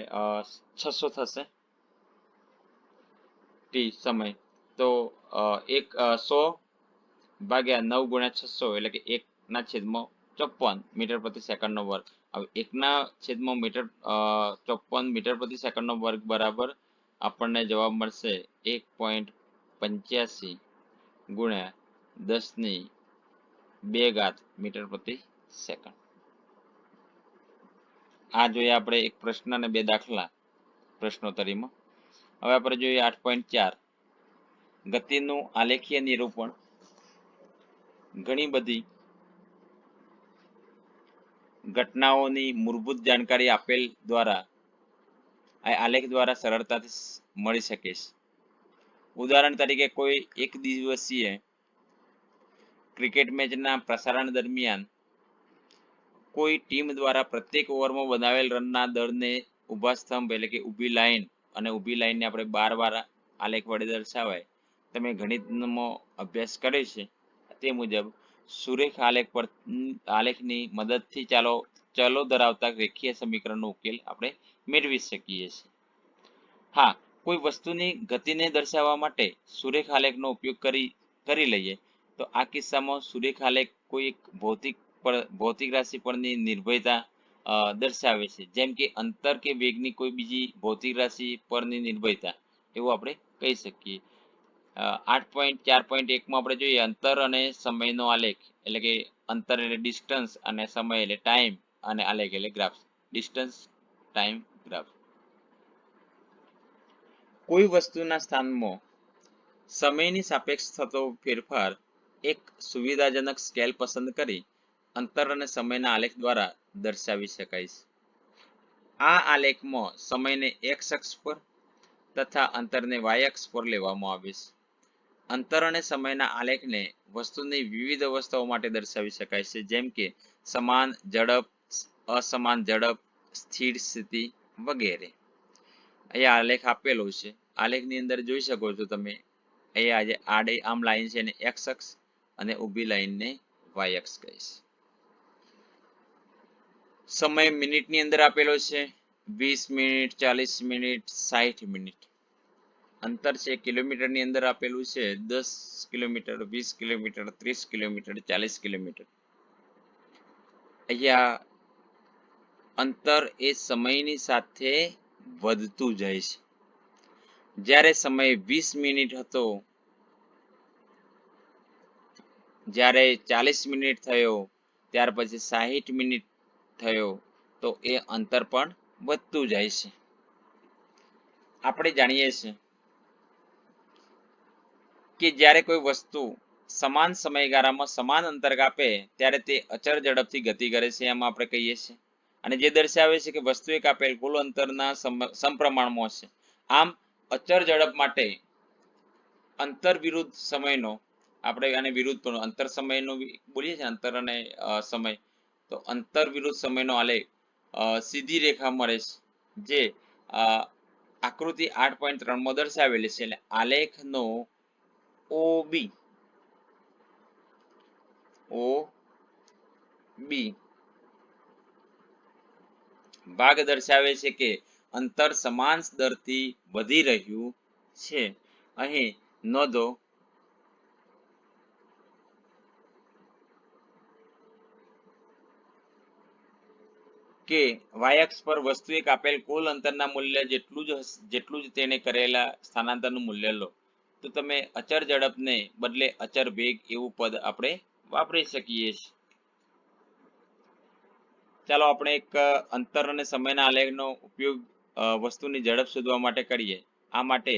600 થશે t સમય. તો 100/9 ગુણ્યા 600 એટલે કે 1/54 મીટર પ્રતિ સેકન્ડનો વર્ગ. હવે 1/54 મીટર પ્રતિ સેકન્ડનો વર્ગ બરાબર આપણને જવાબ મળશે 1.85 ગુણ્યા 10⁵ મીટર પ્રતિ સેકન્ડ. આ જોઈએ આપણે એક પ્રશ્ન અને 2 દાખલા પ્રશ્નોત્તરીમાં. હવે આપણે જોઈએ 8.4 ગતિનું આલેખીય નિરૂપણ. ઘણી બધી ઘટનાઓની મૂળભૂત જાણકારી આપેલ દ્વારા આલેખ દ્વારા સરળતાથી મળી શકે છે. ઉદાહરણ તરીકે કોઈ એક દિવસીય ક્રિકેટ મેચના પ્રસારણ દરમિયાન કોઈ ટીમ દ્વારા પ્રત્યેક ઓવરમાં બનાવેલ રનના દરને ઊભા સ્તંભ એટલે કે ઊભી લાઈન અને ઊભી લાઈનને આપણે 12 વાર આલેખ વડે દર્શાવાય. તમે ગણિતમાં અભ્યાસ કર્યો છે તે મુજબ સુરેખ આલેખની મદદથી ચલો ધરાવતા રેખીય સમીકરણનો ઉકેલ આપણે મેળવી શકીએ છીએ. હા, કોઈ વસ્તુની ગતિને દર્શાવવા માટે સુરેખ આલેખનો ઉપયોગ કરી લઈએ તો આ કિસ્સામાં સુરેખ આલેખ કોઈ એક ભૌતિક રાશિ પરની નિર્ભરતા દર્શાવે છે, જેમ કે અંતર કે વેગની કોઈ બીજી ભૌતિક રાશિ પરની નિર્ભરતા એવું આપણે કહી શકીએ. 8.4.1માં આપણે જોઈએ અંતર અને સમયનો આલેખ એટલે કે અંતર એટલે ડિસ્ટન્સ અને સમય એટલે ટાઈમ અને આલેખ એટલે ગ્રાફ. Distance, time, graph. કોઈ વસ્તુના સ્થાનમાં સમયની સાપેક્ષ થતો ફેરફાર એક સુવિધાજનક સ્કેલ પસંદ કરી અંતર અને સમયના આલેખ દ્વારા દર્શાવી શકાય છે. આ આલેખમાં સમયને x અક્ષ પર તથા અંતરને y અક્ષ પર લેવામાં આવે છે. અંતર અને સમયના આલેખને વસ્તુની વિવિધ અવસ્થાઓ માટે દર્શાવી શકાય છે, જેમ કે સમાન ઝડપ, અસમાન ઝડપ, સ્થિર સ્થિતિ વગેરે. અહીંયા આલેખ આપેલો છે. આલેખની અંદર જોઈ શકો છો તમે અહીંયા જે આડી આમ લાઈન છે એને x અક્ષ અને ઊભી લાઈનને y અક્ષ કહે છે. સમય મિનિટની અંદર આપેલો છે 20 મિનિટ, 40 મિનિટ, 60 મિનિટ. અંતર છે કિલોમીટરની અંદર આપેલું છે 10 કિલોમીટર, 20 કિલોમીટર, 30 કિલોમીટર, 40 કિલોમીટર. અહીંયા અંતર એ સમયની સાથે વધતું જાય છે. જ્યારે સમય 20 મિનિટ હતો, જ્યારે 40 મિનિટ થયો, ત્યાર પછી 60 મિનિટ થયો તો એ અંતર પણ વધતું જાય છે. આપણે જાણીએ છીએ કે જ્યારે કોઈ વસ્તુ સમાન સમયગાળામાં સમાન અંતર કાપે ત્યારે તે અચળ ઝડપથી ગતિ કરે છે એમ આપણે કહીએ છીએ. અને જે દર્શાવે છે કે વસ્તુ એક આપેલ કુલ અંતરના સમપ્રમાણમાં છે. આમ અચળ ઝડપ માટે અંતર વિરુદ્ધ સમયનો, આપણે આને વિરુદ્ધ પણ અંતર સમયનો બોલીએ છીએ, અંતર અને સમય, તો અંતર વિરુદ્ધ સમયનો આલેખ સીધી રેખા મળે છે, જે આકૃતિ 8.3 માં દર્શાવેલી છે. એટલે આલેખનો OB ભાગ દર્શાવે છે કે અંતર સમાન દરથી વધી રહ્યું છે. અહીં નોંધો કે y અક્ષ પર વસ્તુ એક આપેલ કુલ અંતરના મૂલ્ય જેટલું જ તેને કરેલા સ્થાનાંતરનું મૂલ્ય લો, તો તમે અચળ ઝડપને બદલે અચળ વેગ એવું પદ આપણે વાપરી શકીએ છીએ. ચાલો આપણે એક અંતર અને સમયના આલેખનો ઉપયોગ વસ્તુની ઝડપ શોધવા માટે કરીએ. આ માટે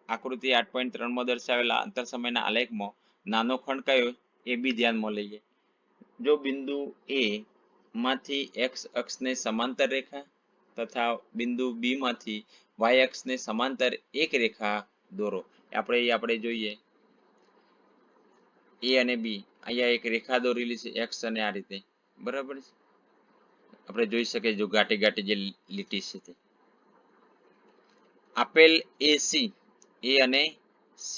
આકૃતિ 8.3 માં દર્શાવેલા અંતર સમયના આલેખમાં નાનો ખંડ કયો એ બી ધ્યાનમાં લઈએ. જો બિંદુ A માંથી x અક્ષને સમાંતર રેખા તથા બિંદુ B માંથી y અક્ષને સમાંતર એક રેખા દોરો. આપણે જોઈએ A અને B, અહીંયા એક રેખા દોરેલી છે x અને આ રીતે, બરાબર છે. આપણે જોઈ શકીએ જો ઘાટી ઘાટી જે લીટી છે તે આપેલ AC, A અને C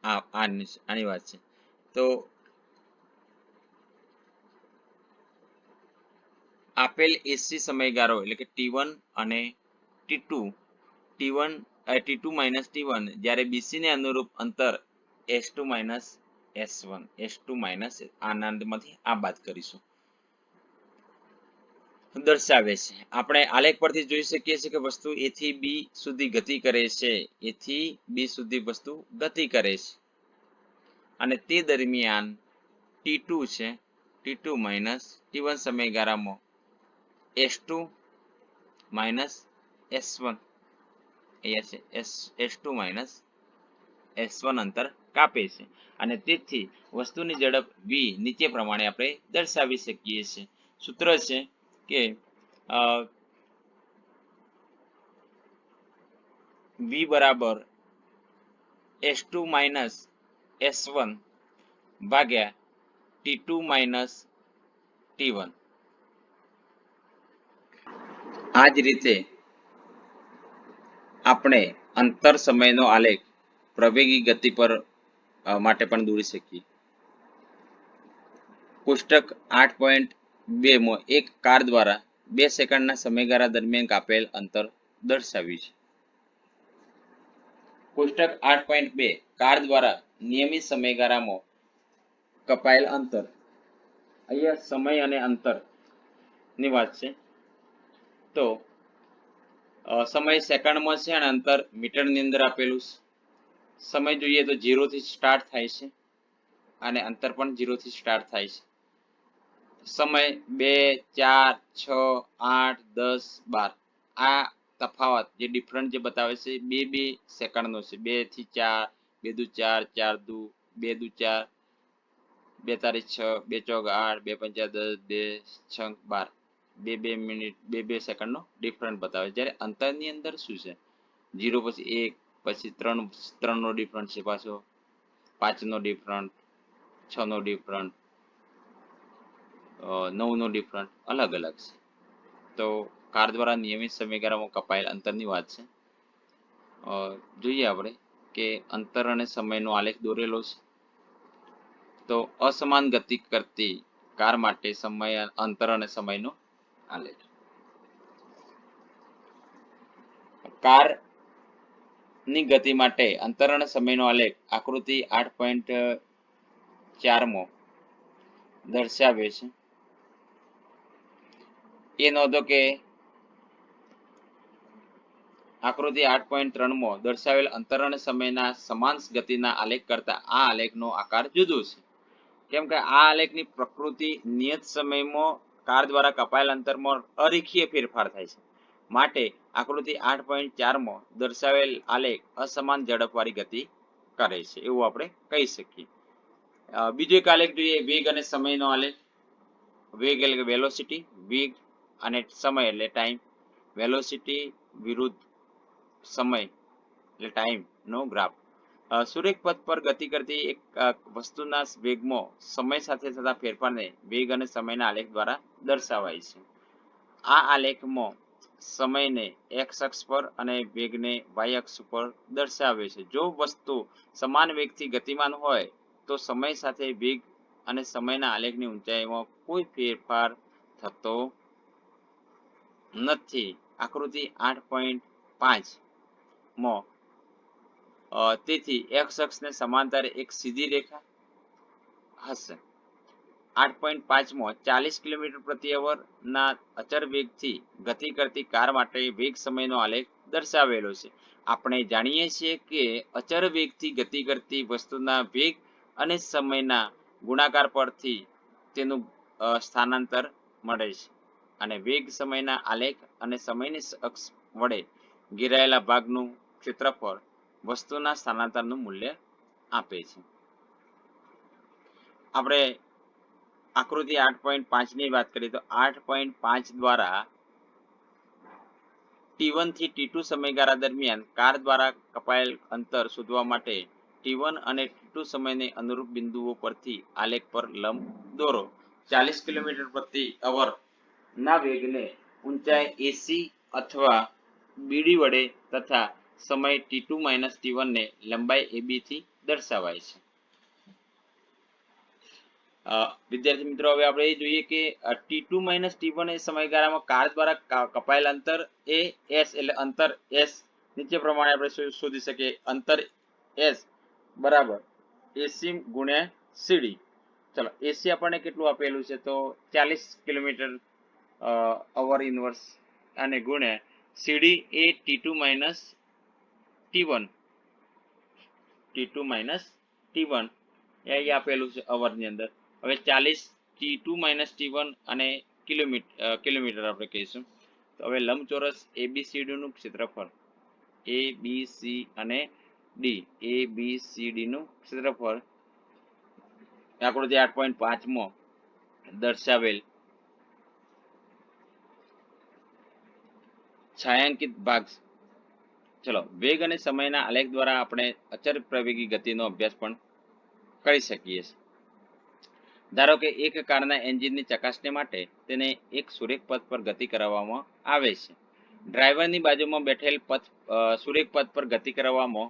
આની વાત છે. તો આપેલ AC સમયગાળો એટલે કે T1 અને T2 માઇનસ T1 જ્યારે BC ને અનુરૂપ અંતર S2 minus S1, S2 minus આનંદમાંથી આ બાદ કરીશું, દર્શાવે છે. આપણે આલેખ પરથી જોઈ શકીએ છીએ કે વસ્તુ A થી B સુધી ગતિ કરે છે. A થી B સુધી વસ્તુ ગતિ કરે છે અને તે દરમિયાન T2 છે, T2 માઇનસ T1 સમયગાળામાં S2 માઇનસ S1 અહીંયા છે S2 માઇનસ S1 અંતર કાપે છે અને તેથી વસ્તુની ઝડપ v નીચે પ્રમાણે આપણે દર્શાવી શકીએ છીએ. સૂત્ર છે કે v બરાબર S2 માઇનસ S1 ભાગ્યા T2 માઇનસ T1. આ જ રીતે આપણે અંતર સમયનો આલેખ પ્રવેગી ગતિ પર માટે પણ દોરી શકીએ. કોષ્ટક 8.2 માં એક કાર દ્વારા 2 સેકન્ડના સમયગાળા દરમિયાન કાપેલ અંતર દર્શાવ્યું છે. કોષ્ટક 8.2 કાર દ્વારા નિયમિત સમયગાળામાં કપાયેલ અંતર, અહીંયા સમય અને અંતર ની વાત છે. તો સમય સેકન્ડમાં છે અને અંતર મીટરની અંદર આપેલું છે. સમય જોઈએ તો 0 થી સ્ટાર્ટ થાય છે અને અંતર પણ 0 થી સ્ટાર્ટ થાય છે. સમય 2, 4, 6, 8, 10, 12 આ તફાવત જે ડિફરન્ટ જે બતાવે છે 2 સેકન્ડનો છે. 2 થી 4, 2 દુ 4, 4 દુ 2 દુ 4, 2 તારીખ 6, 2 ચોક 8, 2 પંચા 10, 2 6 12, 2 મિનિટ 2 સેકન્ડનો ડિફરન્ટ બતાવે. જ્યારે અંતરની અંદર શું છે 0 પછી 1 પછી 3 નો ડિફરન્ટ છે, પાછો 5 નો ડિફરન્ટ, 6 નો ડિફરન્ટ, 9 નો ડિફરન્ટ અલગ અલગ છે. તો કાર દ્વારા નિયમિત સમયગાળામાં કપાયેલ અંતરની વાત છે. જોઈએ આપણે કે અંતર અને સમયનો આલેખ દોરેલો છે. તો અસમાન ગતિ કરતી કાર માટે સમય, અંતર અને સમયનો આલેખ. કારની ગતિ માટે અંતર અને સમયનો આલેખ આકૃતિ 8.4 માં દર્શાવે છે. એ નોંધો કે આકૃતિ 8.3 માં દર્શાવેલ અંતર અને સમયના સમાન ગતિના આલેખ કરતા આ આલેખનો આકાર જુદો છે. કેમ કે આ આલેખની પ્રકૃતિ નિયત સમયમાં કાર દ્વારા કપાયેલ અંતરમાં અરેખીય ફેરફાર થાય છે. માટે આકૃતિ 8.4 માં દર્શાવેલ આલેખ અસમાન ઝડપવાળી ગતિ કરે છે એવું આપણે કહી શકીએ. બીજો એક આલેખ જોઈએ, વેગ અને સમયનો આલેખ. વેગ એટલે વેલોસિટી, વેગ અને સમય એટલે ટાઈમ, વેલોસિટી વિરુદ્ધ સમય એટલે ટાઈમ નો ગ્રાફ. સુરેખ પથ પર ગતિ કરતી એક વસ્તુના વેગમાં સમય સાથે થતા ફેરફારને વેગ અને સમયના આલેખ દ્વારા દર્શાવાય છે. આ આલેખમાં સમયને એક્સ અક્ષ પર અને વેગને વાય અક્ષ પર દર્શાવે છે. જો વસ્તુ સમાન વેગથી ગતિમાન હોય તો સમય સાથે વેગ અને સમયના આલેખની ઊંચાઈમાં કોઈ ફેરફાર થતો નથી. આકૃતિ 8.5 માં તેથી એક્સ અક્ષને સમાંતર એક સીધી રેખા હશે. 8.5 માં 40 કિલોમીટર પ્રતિ અવર ના અચર વેગથી ગતિ કરતી કાર માટે વેગ સમયનો આલેખ દર્શાવેલો છે. આપણે જાણીએ છીએ કે અચર વેગથી ગતિ કરતી વસ્તુના વેગ અને સમયના ગુણાકાર પરથી તેનું સ્થાનાંતર મળે છે અને વેગ સમયના આલેખ અને સમયની અક્ષ વડે ઘેરાયેલા ભાગનું ક્ષેત્રફળ વસ્તુના સ્થાનાંતરનું મૂલ્ય આપે છે. આપણે આકૃતિ 8.5 ની વાત કરીએ તો 8.5 દ્વારા T1 થી T2 સમયગાળા દરમિયાન કાર દ્વારા કપાયેલ અંતર શોધવા માટે T1 અને T2 સમયને અનુરૂપ બિંદુઓ પરથી આલેખ પર લંબ દોરો. 40 કિલોમીટર પ્રતિ અવર ના વેગને ઊંચાઈ AC અથવા BD વડે તથા સમય T2 - T1 ને લંબાઈ AB થી દર્શાવાય છે. વિદ્યાર્થી મિત્રો, હવે આપણે એ જોઈએ કે T2 - T1 એ સમયગાળામાં કાર દ્વારા કપાયેલ અંતર એ S એટલે અંતર S નીચે પ્રમાણે આપણે શોધી શકીએ. અંતર S બરાબર AC ગુણ્યા CD. ચલો, AC આપણને કેટલું આપેલું છે તો 40 કિલોમીટર અવર ઇનવર્સ અને ગુણ્યા CD એ T2 - T1 એ અહીં આપેલું છે અવરની અંદર. હવે 40 T2 - T1 અને કિલોમીટર આપણે કહીશું. તો હવે લંબચોરસ ABCD નું ક્ષેત્રફળ ABC અને D ABCD નું ક્ષેત્રફળ આકૃતિ 8.5 માં દર્શાવેલ છાयांકિત ભાગ. ચલો, વેગ અને સમયના આલેખ દ્વારા આપણે અચર પ્રવેગી ગતિનો અભ્યાસ પણ કરી શકીએ છીએ. ધારો કે એક કારના એન્જિનની ચકાસણી માટે તેને એક સુરેખ પથ પર ગતિ કરાવવામાં આવે છે. ડ્રાઈવરની બાજુમાં બેઠેલ સુરેખ પથ પર ગતિ કરાવવામાં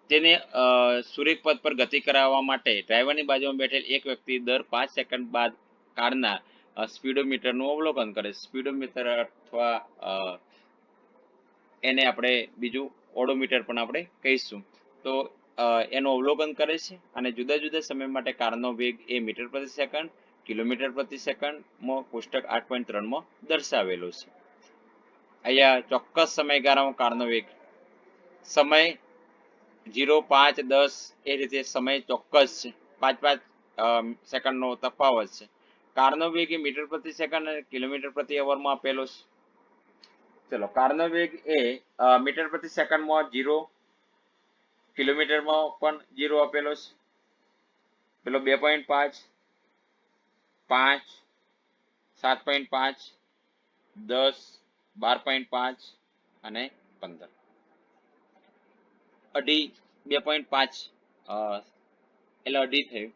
તેને સુરેખ પથ પર ગતિ કરાવવા માટે ડ્રાઈવરની બાજુમાં બેઠેલ એક વ્યક્તિ દર 5 સેકન્ડ બાદ કારના સ્પીડોમીટરનું અવલોકન કરે છે. સ્પીડોમીટર અથવા એને આપણે બીજું ઓડોમીટર પણ આપણે કહીશું. તો એનું અવલોકન કરે છે અને જુદા જુદા સમય માટે કારનો વેગ એ મીટર પ્રતિ સેકન્ડ, કિલોમીટર પ્રતિ સેકન્ડમાં કોષ્ટક 8.3 માં દર્શાવેલો છે. અહીંયા ચોક્કસ સમયગાળામાં કારનો વેગ, સમય 0, 5, 10 એ રીતે સમય ચોક્કસ છે. 5 સેકન્ડનો તફાવત છે. કારનો વેગ એ મીટર પ્રતિ સેકન્ડ અને કિલોમીટર પ્રતિ અવરમાં આપેલો છે. ચલો, કારનો વેગ એ મીટર પ્રતિ સેકન્ડમાં 0, કિલોમીટરમાં પણ 0 આપેલો છે. પેલો 2.5, 5, 7.5, 10, 12.5 અને 15. અઢી 2.5 એટલે અઢી થયું.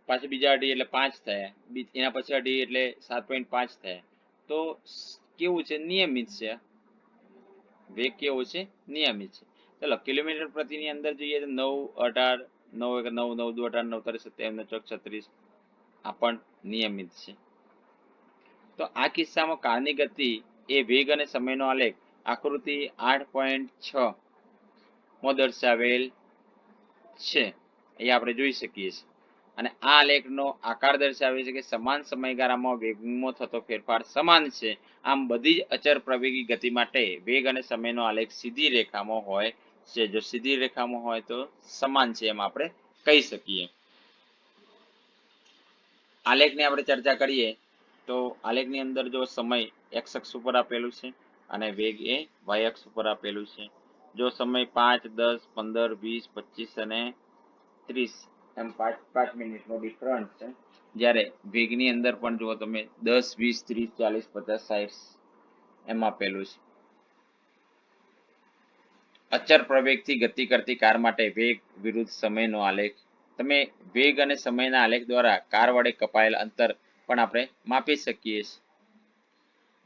પાછું બીજા અઢી એટલે 5 થયા. એના પછી અઢી એટલે 7.5 થયા. તો કેવું છે? નિયમિત છે. વેગ કેવો છે? નિયમિત છે. ચલો, કિલોમીટર પ્રતિની અંદર જોઈએ તો 9, 18, 9, 9, 9, 2, 18, 9, 3, 27, 9, 36 આ પણ નિયમિત છે. તો આ કિસ્સામાં કારની ગતિ એ વેગ અને સમયનો આલેખ આકૃતિ 8.6 માં દર્શાવેલ છે. અહીંયા આપણે જોઈ શકીએ છીએ. અને આ આલેખનો આકાર દર્શાવે છે કે સમાન સમયગાળામાં વેગમાં થતો ફેરફાર સમાન છે. આમ બધી જ અચર પ્રવેગી ગતિ માટે વેગ અને સમયનો આલેખ સીધી રેખામાં હોય છે. જો સીધી રેખામાં હોય તો સમાન છે એમ આપણે કહી શકીએ. આલેખની આપણે ચર્ચા કરીએ તો આલેખની અંદર જો સમય એક્સ અક્ષ ઉપર આપેલું છે અને વેગ એ વાય અક્ષ ઉપર આપેલું છે. જો સમય 5, 10, 15, 20, 25 અને 30 એમ 5 મિનિટનો ડિફરન્સ છે. જ્યારે વેગની અંદર પણ જુઓ તમે 10, 20, 30, 40, 50, 60 એમ આપેલું છે. અચર પ્રવેગથી ગતિ કરતી કાર માટે વેગ વિરુદ્ધ સમયનો આલેખ. તમે વેગ અને સમયના આલેખ દ્વારા કાર વડે કપાયેલ અંતર પણ આપણે માપી શકીએ છીએ.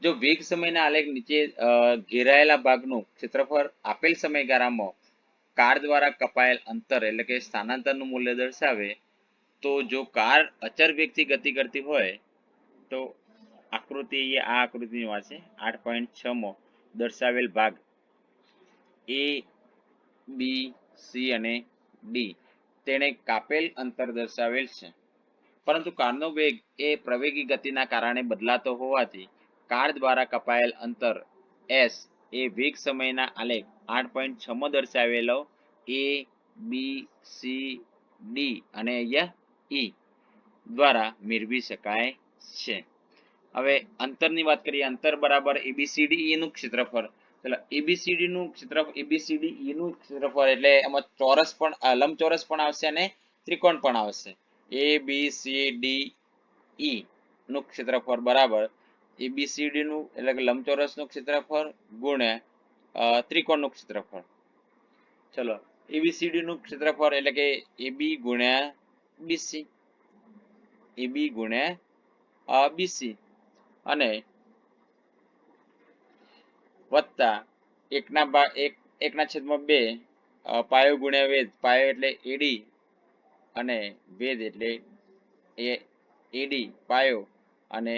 જો વેગ સમયના આલેખ નીચે ઘેરાયેલા ભાગનું ક્ષેત્રફળ આપેલ સમયગાળામાં કાર દ્વારા કપાયેલ અંતર એટલે કે સ્થાનાંતરનું મૂલ્ય દર્શાવે, તો જો કાર અચર વેગથી ગતિ કરતી હોય તો આકૃતિ આ આકૃતિની વાત છે 8.6 માં દર્શાવેલ ભાગ એ, બી, સી અને ડી તેણે કાપેલ અંતર દર્શાવેલ છે. પરંતુ કારનો વેગ એ પ્રવેગી ગતિના કારણે બદલાતો હોવાથી કાર દ્વારા કપાયેલ અંતર એસ એ વેગ સમયના આલેખ 8.6 માં દર્શાવેલો એ, બી, સી, ડી અને અહીંયા ઈ દ્વારા મેળવી શકાય છે. હવે અંતરની વાત કરીએ. અંતર બરાબર એબીસીડી નું ક્ષેત્રફળ. ચલો એબીસીડી નું ક્ષેત્રફળ, એબીસીડી નું ક્ષેત્રફળ એટલે એમાં ચોરસ પણ, લંબચોરસ પણ આવશે અને ત્રિકોણ પણ આવશે. એ, બી, સી, ડી, ઈ નું ક્ષેત્રફળ બરાબર એબીસીડી નું એટલે કે લંબચોરસ નું ક્ષેત્રફળ ગુણ્યા ત્રિકોણનું ક્ષેત્રફળ. ચલો એબીસીડી નું ક્ષેત્રફળ એટલે કે એબી ગુણ્યા બીસી, એબી ગુણ્યા બીસી અને વત્તા એકના છેદમાં 2 પાયો ગુણ્યા વેધ. પાયો એટલે એડી અને વેધ એટલે એડી પાયો અને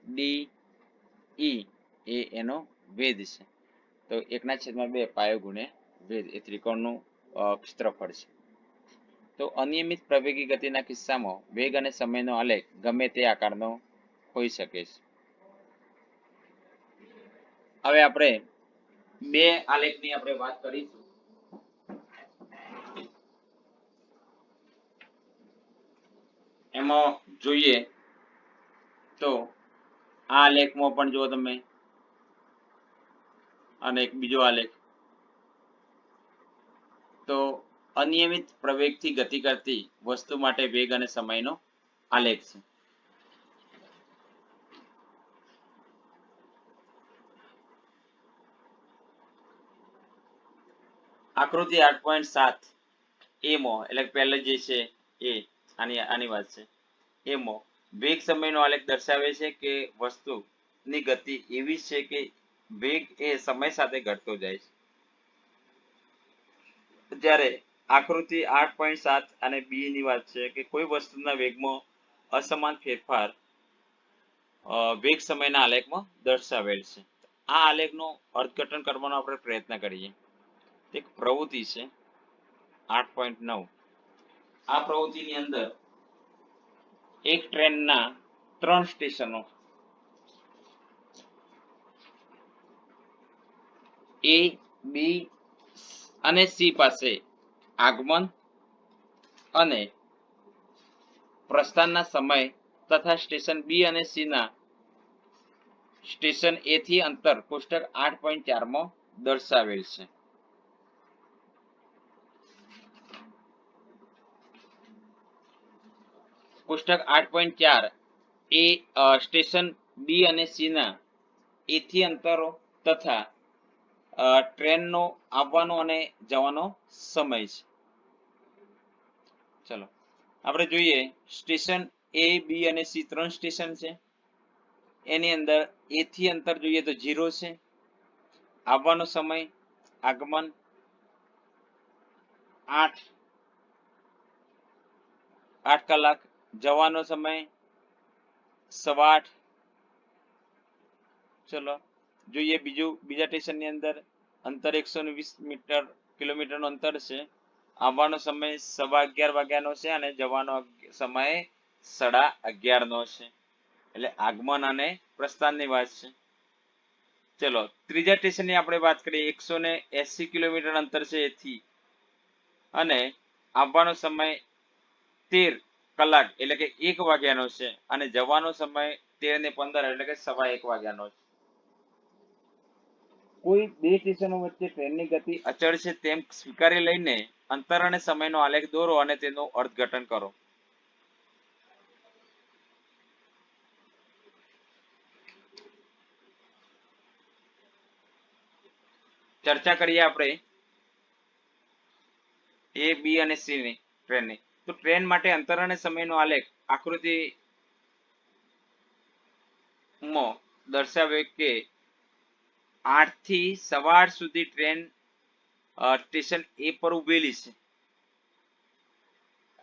ડી ઈ એ એનો વેધ છે. તો 1/2 પાયો ગુણ્યા વેધ એ ત્રિકોણનું ક્ષેત્રફળ છે. તો અનિયમિત પ્રવેગી ગતિના કિસ્સામાં વેગ અને સમયનો આલેખ ગમે તે આકારનો હોઈ શકે છે. હવે આપણે બે આલેખની આપણે વાત કરીશું. એમાં જોઈએ તો આ આલેખમાં પણ જો તમે અને એક બીજો આલેખ, તો અનિયમિત પ્રવેગથી ગતિ કરતી વસ્તુ માટે વેગ અને સમયનો આલેખ છે. આકૃતિ 8.7 એમાં એટલે પહેલે જે છે એ આની વાત છે. એમાં વેગ સમયનો આલેખ દર્શાવે છે કે વસ્તુની ગતિ એવી છે કે વેગ એ સમય સાથે ઘટતો જાય છે. જ્યારે આકૃતિ 8.7 અને બી ની વાત છે કે કોઈ વસ્તુના વેગમાં અસમાન ફેરફાર વેગ સમયના આલેખમાં દર્શાવેલ છે. આ આલેખનું અર્થઘટન કરવાનો આપણે પ્રયત્ન કરીએ. એક પ્રવૃત્તિ છે 8.9. આ પ્રવૃત્તિની અંદર એક ટ્રેનના 3 સ્ટેશનો એ, બી અને સી પાસે આગમન અને પ્રસ્થાનના સમય તથા સ્ટેશન બી અને સી ના સ્ટેશન એ થી અંતર કોષ્ટક 8.4 માં દર્શાવેલ છે. કોષ્ટક 8.4 એ સ્ટેશન બી અને સી ના એ થી અંતરો તથા ટ્રેનનો આવવાનો અને જવાનો સમય છે. ચલો આપણે જોઈએ સ્ટેશન એ, બી અને સી 3 સ્ટેશન છે. એની અંદર એ થી અંતર જોઈએ તો 0 છે. આવવાનો સમય આગમન 8 કલાક, જવાનો સમય 8:15. ચલો જોઈએ બીજા સ્ટેશનની અંદર અંતર 120 કિલોમીટરનું અંતર છે. આવવાનો સમય 11:15 વાગ્યાનો છે અને જવાનો સમય 11:30 નો છે. એટલે આગમન અને પ્રસ્થાનની વાત છે. ચલો ત્રીજા સ્ટેશનની આપણે વાત કરીએ. 180 કિલોમીટર અંતર છે એથી અને આવવાનો સમય 13 કલાક એટલે કે 1 વાગ્યાનો છે અને જવાનો સમય 13:15 એટલે કે 1:15 વાગ્યાનો છે. કોઈ બે સ્ટેશનો વચ્ચે ટ્રેનની ગતિ અચળ છે તેમ સ્વીકારી લઈને અંતર અને સમયનો આલેખ દોરો અને તેનું અર્થઘટન કરો. ચર્ચા કરીએ આપણે એ, બી અને સી ની ટ્રેનની. તો ટ્રેન માટે અંતર અને સમયનો આલેખ આકૃતિ માં દર્શાવે કે 8 થી 8:15 સુધી ટ્રેન સ્ટેશન એ પર ઉભેલી છે.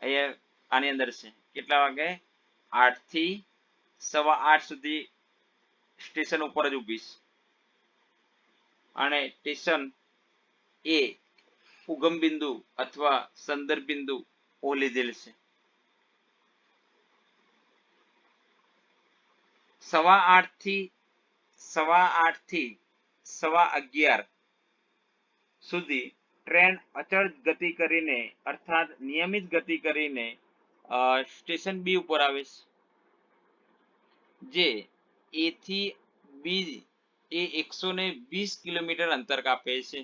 અહીંયા આની અંદર છે કેટલા વાગે 8 થી 8:15 સુધી સ્ટેશન ઉપર જ ઊભી છે અને સ્ટેશન એ ઉગમ બિંદુ અથવા સંદર્ભ બિંદુ ઓ લીધેલ છે. 8:15 થી 11:15 સુધી ટ્રેન અચળ ગતિ કરીને અર્થાત નિયમિત ગતિ કરીને સ્ટેશન બી ઉપર આવે છે, જે એ થી બી એ 120 કિલોમીટર અંતર કાપે છે.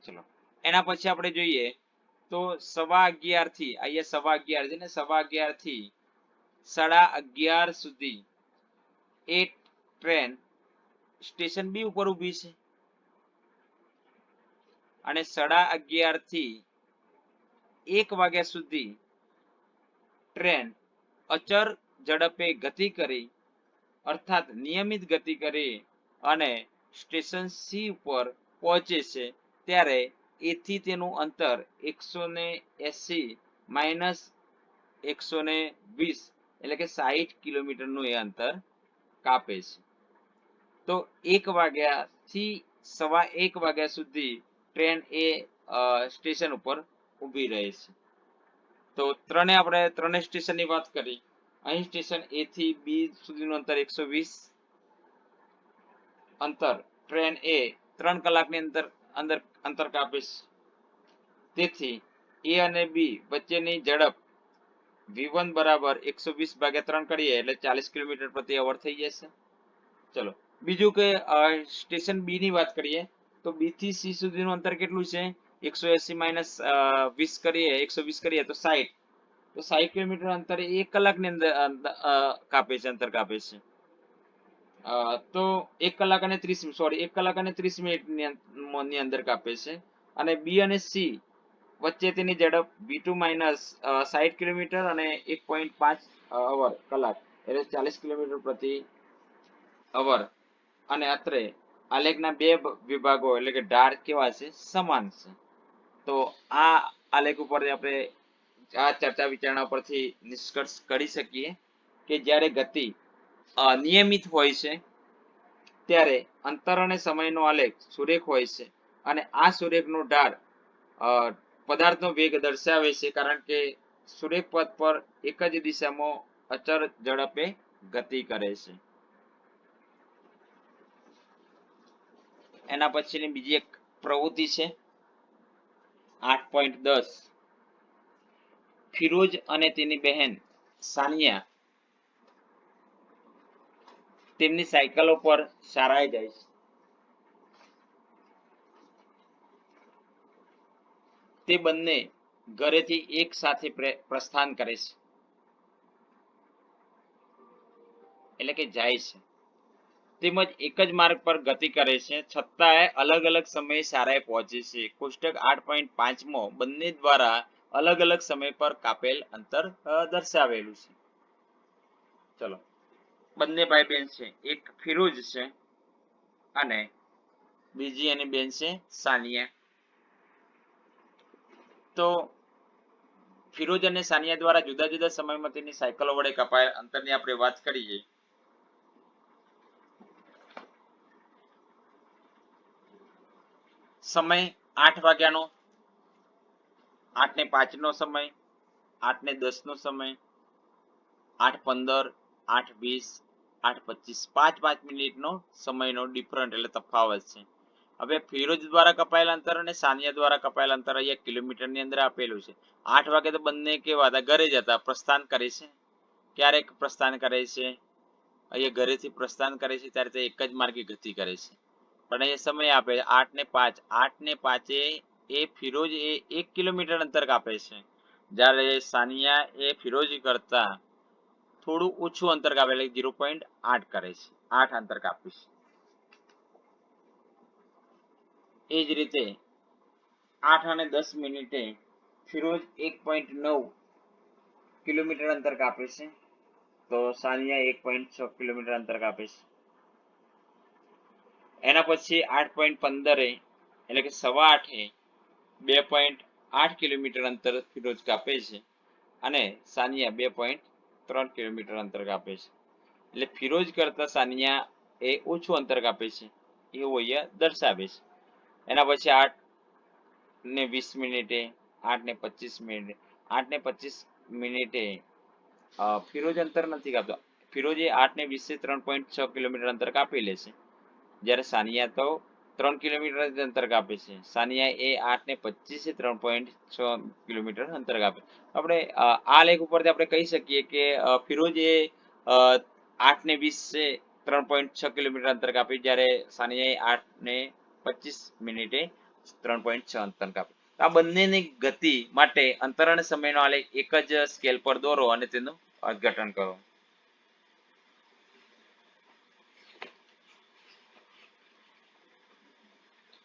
ચલો એના પછી આપણે જોઈએ તો 11:15 થી અહીંયા 11:15 છે ને 11:15 થી 11:30 સુધી એ ટ્રેન સ્ટેશન બી ઉપર ઊભી છે અને 11:30 થી 1 વાગ્યા સુધી ટ્રેન અચળ ઝડપે ગતિ કરી અર્થાત નિયમિત ગતિ કરી અને સ્ટેશન સી ઉપર પહોંચે છે, ત્યારે એથી તેનું અંતર 180 માઇનસ 120 એટલે કે 60 કિલોમીટરનું એ અંતર કાપે છે. તો 1 વાગ્યાથી 1:15 વાગ્યા સુધી ટ્રેન એ સ્ટેશન ઉપર ઊભી રહે છે. તો ત્રણે સ્ટેશનની વાત કરી. અહીં સ્ટેશન એ થી બી સુધીનું અંતર 120 અંતર ટ્રેન એ 3 કલાકની અંતર કાપે છે. તેથી એ અને બી વચ્ચેની ઝડપ v1 બરાબર 120 ભાગ્યા 3 કરીએ એટલે 40 કિલોમીટર પ્રતિ અવર થઈ જશે. ચલો બીજું કે સ્ટેશન બી ની વાત કરીએ તો બી થી સી સુધીનું અંતર કેટલું છે? 180 માઇનસ 20 કરીએ 120 કરીએ તો 60. તો 60 કિલોમીટર અંતર 1 કલાકની અંદર અંતર કાપે છે. તો 1 કલાક અને 30 મિનિટની અંદર કાપે છે. અને બી અને સી વચ્ચે તેની ઝડપ v2 માઇનસ 60 કિલોમીટર અને 1.5 કલાક એટલે 40 કિલોમીટર પ્રતિ અવર. અને અત્રે આલેખના બે વિભાગો એટલે કે ઢાળ કેવા છે? સમાન છે. તો આ આલેખ ઉપર આપણે આ ચર્ચા વિચારણા પરથી નિષ્કર્ષ કરી શકીએ કે જ્યારે ગતિ અનિયમિત હોય છે ત્યારે અંતર અને સમયનો આલેખ સુરેખ હોય છે અને આ સુરેખનો ઢાળ પદાર્થનો વેગ દર્શાવે છે, કારણ કે સુરેખ પથ પર એક જ દિશામાં અચળ ઝડપે ગતિ કરે છે. એના પછીની બીજી એક પ્રવૃત્તિ છે 8.10. ફિરોજ અને તેની બહેન સાનિયા તેમની સાયકલો પર શાળાએ જાય છે. તે બંને ઘરેથી એક સાથે પ્રસ્થાન કરે છે એટલે કે જાય છે, તેમજ એક જ માર્ગ પર ગતિ કરે છે, છતાંય અલગ અલગ સમયે શાળાએ પહોંચે છે. કોષ્ટક 8.5 માં બંને દ્વારા અલગ અલગ સમય પર કાપેલ અંતર દર્શાવેલું છે. ચલો બંને ભાઈ બહેન છે, એક ફિરોજ છે અને બીજી એની બેન છે સાનિયા. તો ફિરોજ અને સાનિયા દ્વારા જુદા જુદા સમયમાં તેની સાયકલો વડે કપાયેલ અંતરની આપણે વાત કરીએ સમય 8 વાગ્યાનો, 8:05 નો સમય, 8:10 નો સમય, 8:15, 8:20, 8:25 5 મિનિટનો સમયનો ડિફરન્ટ એટલે તફાવત છે. હવે ફિરોજ દ્વારા કપાયેલ અંતર અને સાનિયા દ્વારા કપાયેલ અંતર અહીંયા કિલોમીટરની અંદર આપેલું છે. 8 વાગે તો બંને કેવા હતા? ઘરે જતા પ્રસ્થાન કરે છે. ક્યારેક પ્રસ્થાન કરે છે અહીંયા ઘરેથી પ્રસ્થાન કરે છે ત્યારે તે એક જ માર્ગે ગતિ કરે છે. પણ એ સમય આપે 8 ને 5, 8 ને 5 એ ફિરોજ એ 1 કિલોમીટર અંતર કાપે છે, જ્યારે સાનિયા એ ફિરોજી કરતા થોડું ઓછું અંતર કાપે એટલે 0.8 કરે છે, 8 અંતર કાપ્યું છે. એ જ રીતે 8 અને 10 મિનિટે ફિરોજ 1.9 કિલોમીટર અંતર કાપે છે, તો સાનિયા 1.6 કિલોમીટર અંતર કાપે છે. એના પછી 8.15 એટલે કે 8:15 2.8 કિલોમીટર અંતર ફિરોજ કાપે છે અને સાનિયા 2.3 કિલોમીટર અંતર કાપે છે. એટલે ફિરોજ કરતા સાનિયા એ ઓછું અંતર કાપે છે એવું અહીંયા દર્શાવે છે. એના પછી 8 ને 20 મિનિટે, 8 ને 25 મિનિટે, 8 ને 25 મિનિટે ફિરોજ અંતર નથી કાપતો. ફિરોજે 8 ને 20 3.6 કિલોમીટર અંતર કાપી લે છે, જ્યારે સાનિયા તો 3 કિલોમીટર જ અંતર કાપે છે. સાનિયા એ 8 ને 25 3.6 કિલોમીટર અંતર કાપે. આપણે આ લેખ ઉપરથી આપણે કહી શકીએ કે ફિરોજ એ 8 ને 20 3.6 કિલોમીટર અંતર કાપી, જ્યારે સાનિયાએ 8 ને 25 મિનિટે 3.6 અંતર કાપે. આ બંનેની ગતિ માટે અંતર અને સમયનો આલેખ એક જ સ્કેલ પર દોરો અને તેનું અર્થઘટન કરો.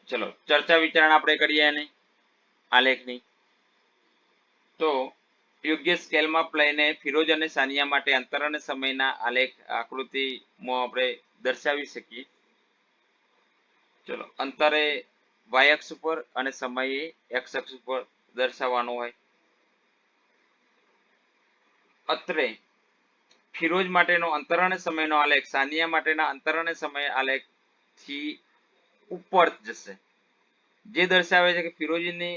ચલો ચર્ચા વિચારણા આપણે કરીએ એને આલેખની. તો યોગ્ય સ્કેલ માપ લઈને ફિરોજ અને સાનિયા માટે અંતર અને સમયના આલેખ આકૃતિમાં આપણે દર્શાવી શકીએ. ચલો અંતરે y અક્ષ ઉપર અને સમયે x અક્ષ ઉપર દર્શાવવાનો હોય. અત્રે ફિરોજ માટેનો અંતર અને સમયનો આલેખ સાનિયા માટેના અંતર અને સમય આલેખ થી ઉપર જશે, જે દર્શાવે છે કે ફિરોજીની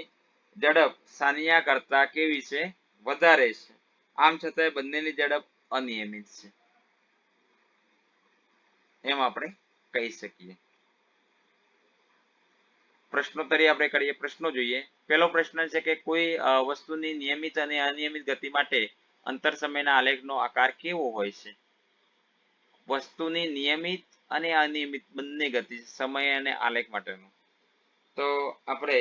ઝડપ સાનિયા કરતા કેવી છે? વધારે છે. આમ છતાંય બંનેની ઝડપ અનિયમિત છે એમ આપણે કહી શકીએ. પ્રશ્નોત્તરી આપણે કરીએ. પ્રશ્નો જોઈએ. પહેલો પ્રશ્ન છે કે કોઈ વસ્તુની નિયમિત અને અનિયમિત ગતિ માટે અંતર સમયના આલેખનો આકાર કેવો હોય છે? વસ્તુની નિયમિત અને અનિયમિત બંને ગતિ સમય અને આલેખ માટેનો. તો આપણે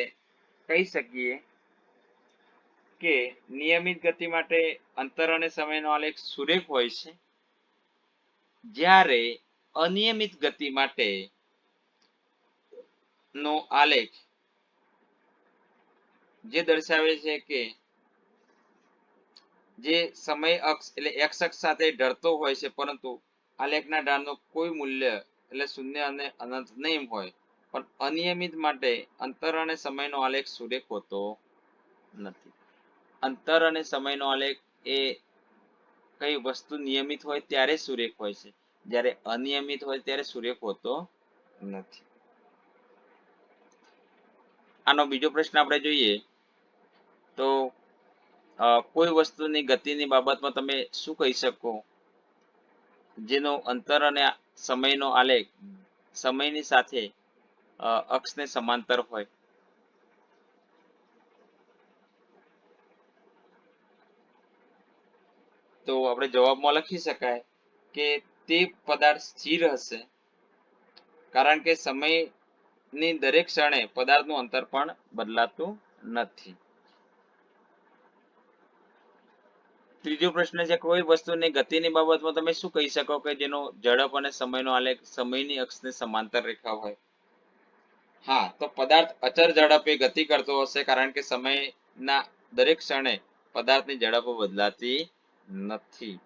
કહી શકીએ કે નિયમિત ગતિ માટે અંતર અને સમયનો આલેખ સુરેખ હોય છે, જ્યારે અનિયમિત ગતિ માટે નો આલેખ જે દર્શાવે છે કે જે સમય અક્ષ એટલે x અક્ષ સાથે ઢળતો હોય છે, પરંતુ આલેખના ઢાળનું કોઈ મૂલ્ય એટલે શૂન્ય અને અનંત નહીં હોય. પણ અનિયમિત માટે અંતર અને સમયનો આલેખ સુરેખ હોતો નથી. અંતર અને સમયનો આલેખ એ કઈ વસ્તુ નિયમિત હોય ત્યારે સુરેખ હોય છે, જ્યારે અનિયમિત હોય ત્યારે સુરેખ હોતો નથી. આનો બીજો પ્રશ્ન આપણે જોઈએ તો કોઈ વસ્તુની ગતિની બાબતમાં તમે શું કહી શકો જેનો અંતર અને સમયનો આલેખ સમયની સાથે અક્ષને સમાંતર હોય? તો આપણે જવાબમાં લખી શકાય કે તે પદાર્થ સ્થિર હશે, કારણ કે સમયની દરેક ક્ષણે પદાર્થનું અંતર પણ બદલાતું નથી. ત્રીજો પ્રશ્ન છે કોઈ વસ્તુની ગતિની બાબતમાં તમે શું કહી શકો કે જેનો ઝડપ અને સમયનો આલેખ સમયની અક્ષને સમાંતર રેખા હોય? હા, તો પદાર્થ અચર ઝડપે ગતિ કરતો હશે, કારણ કે સમયના દરેક ક્ષણે પદાર્થની ઝડપો બદલાતી નથી.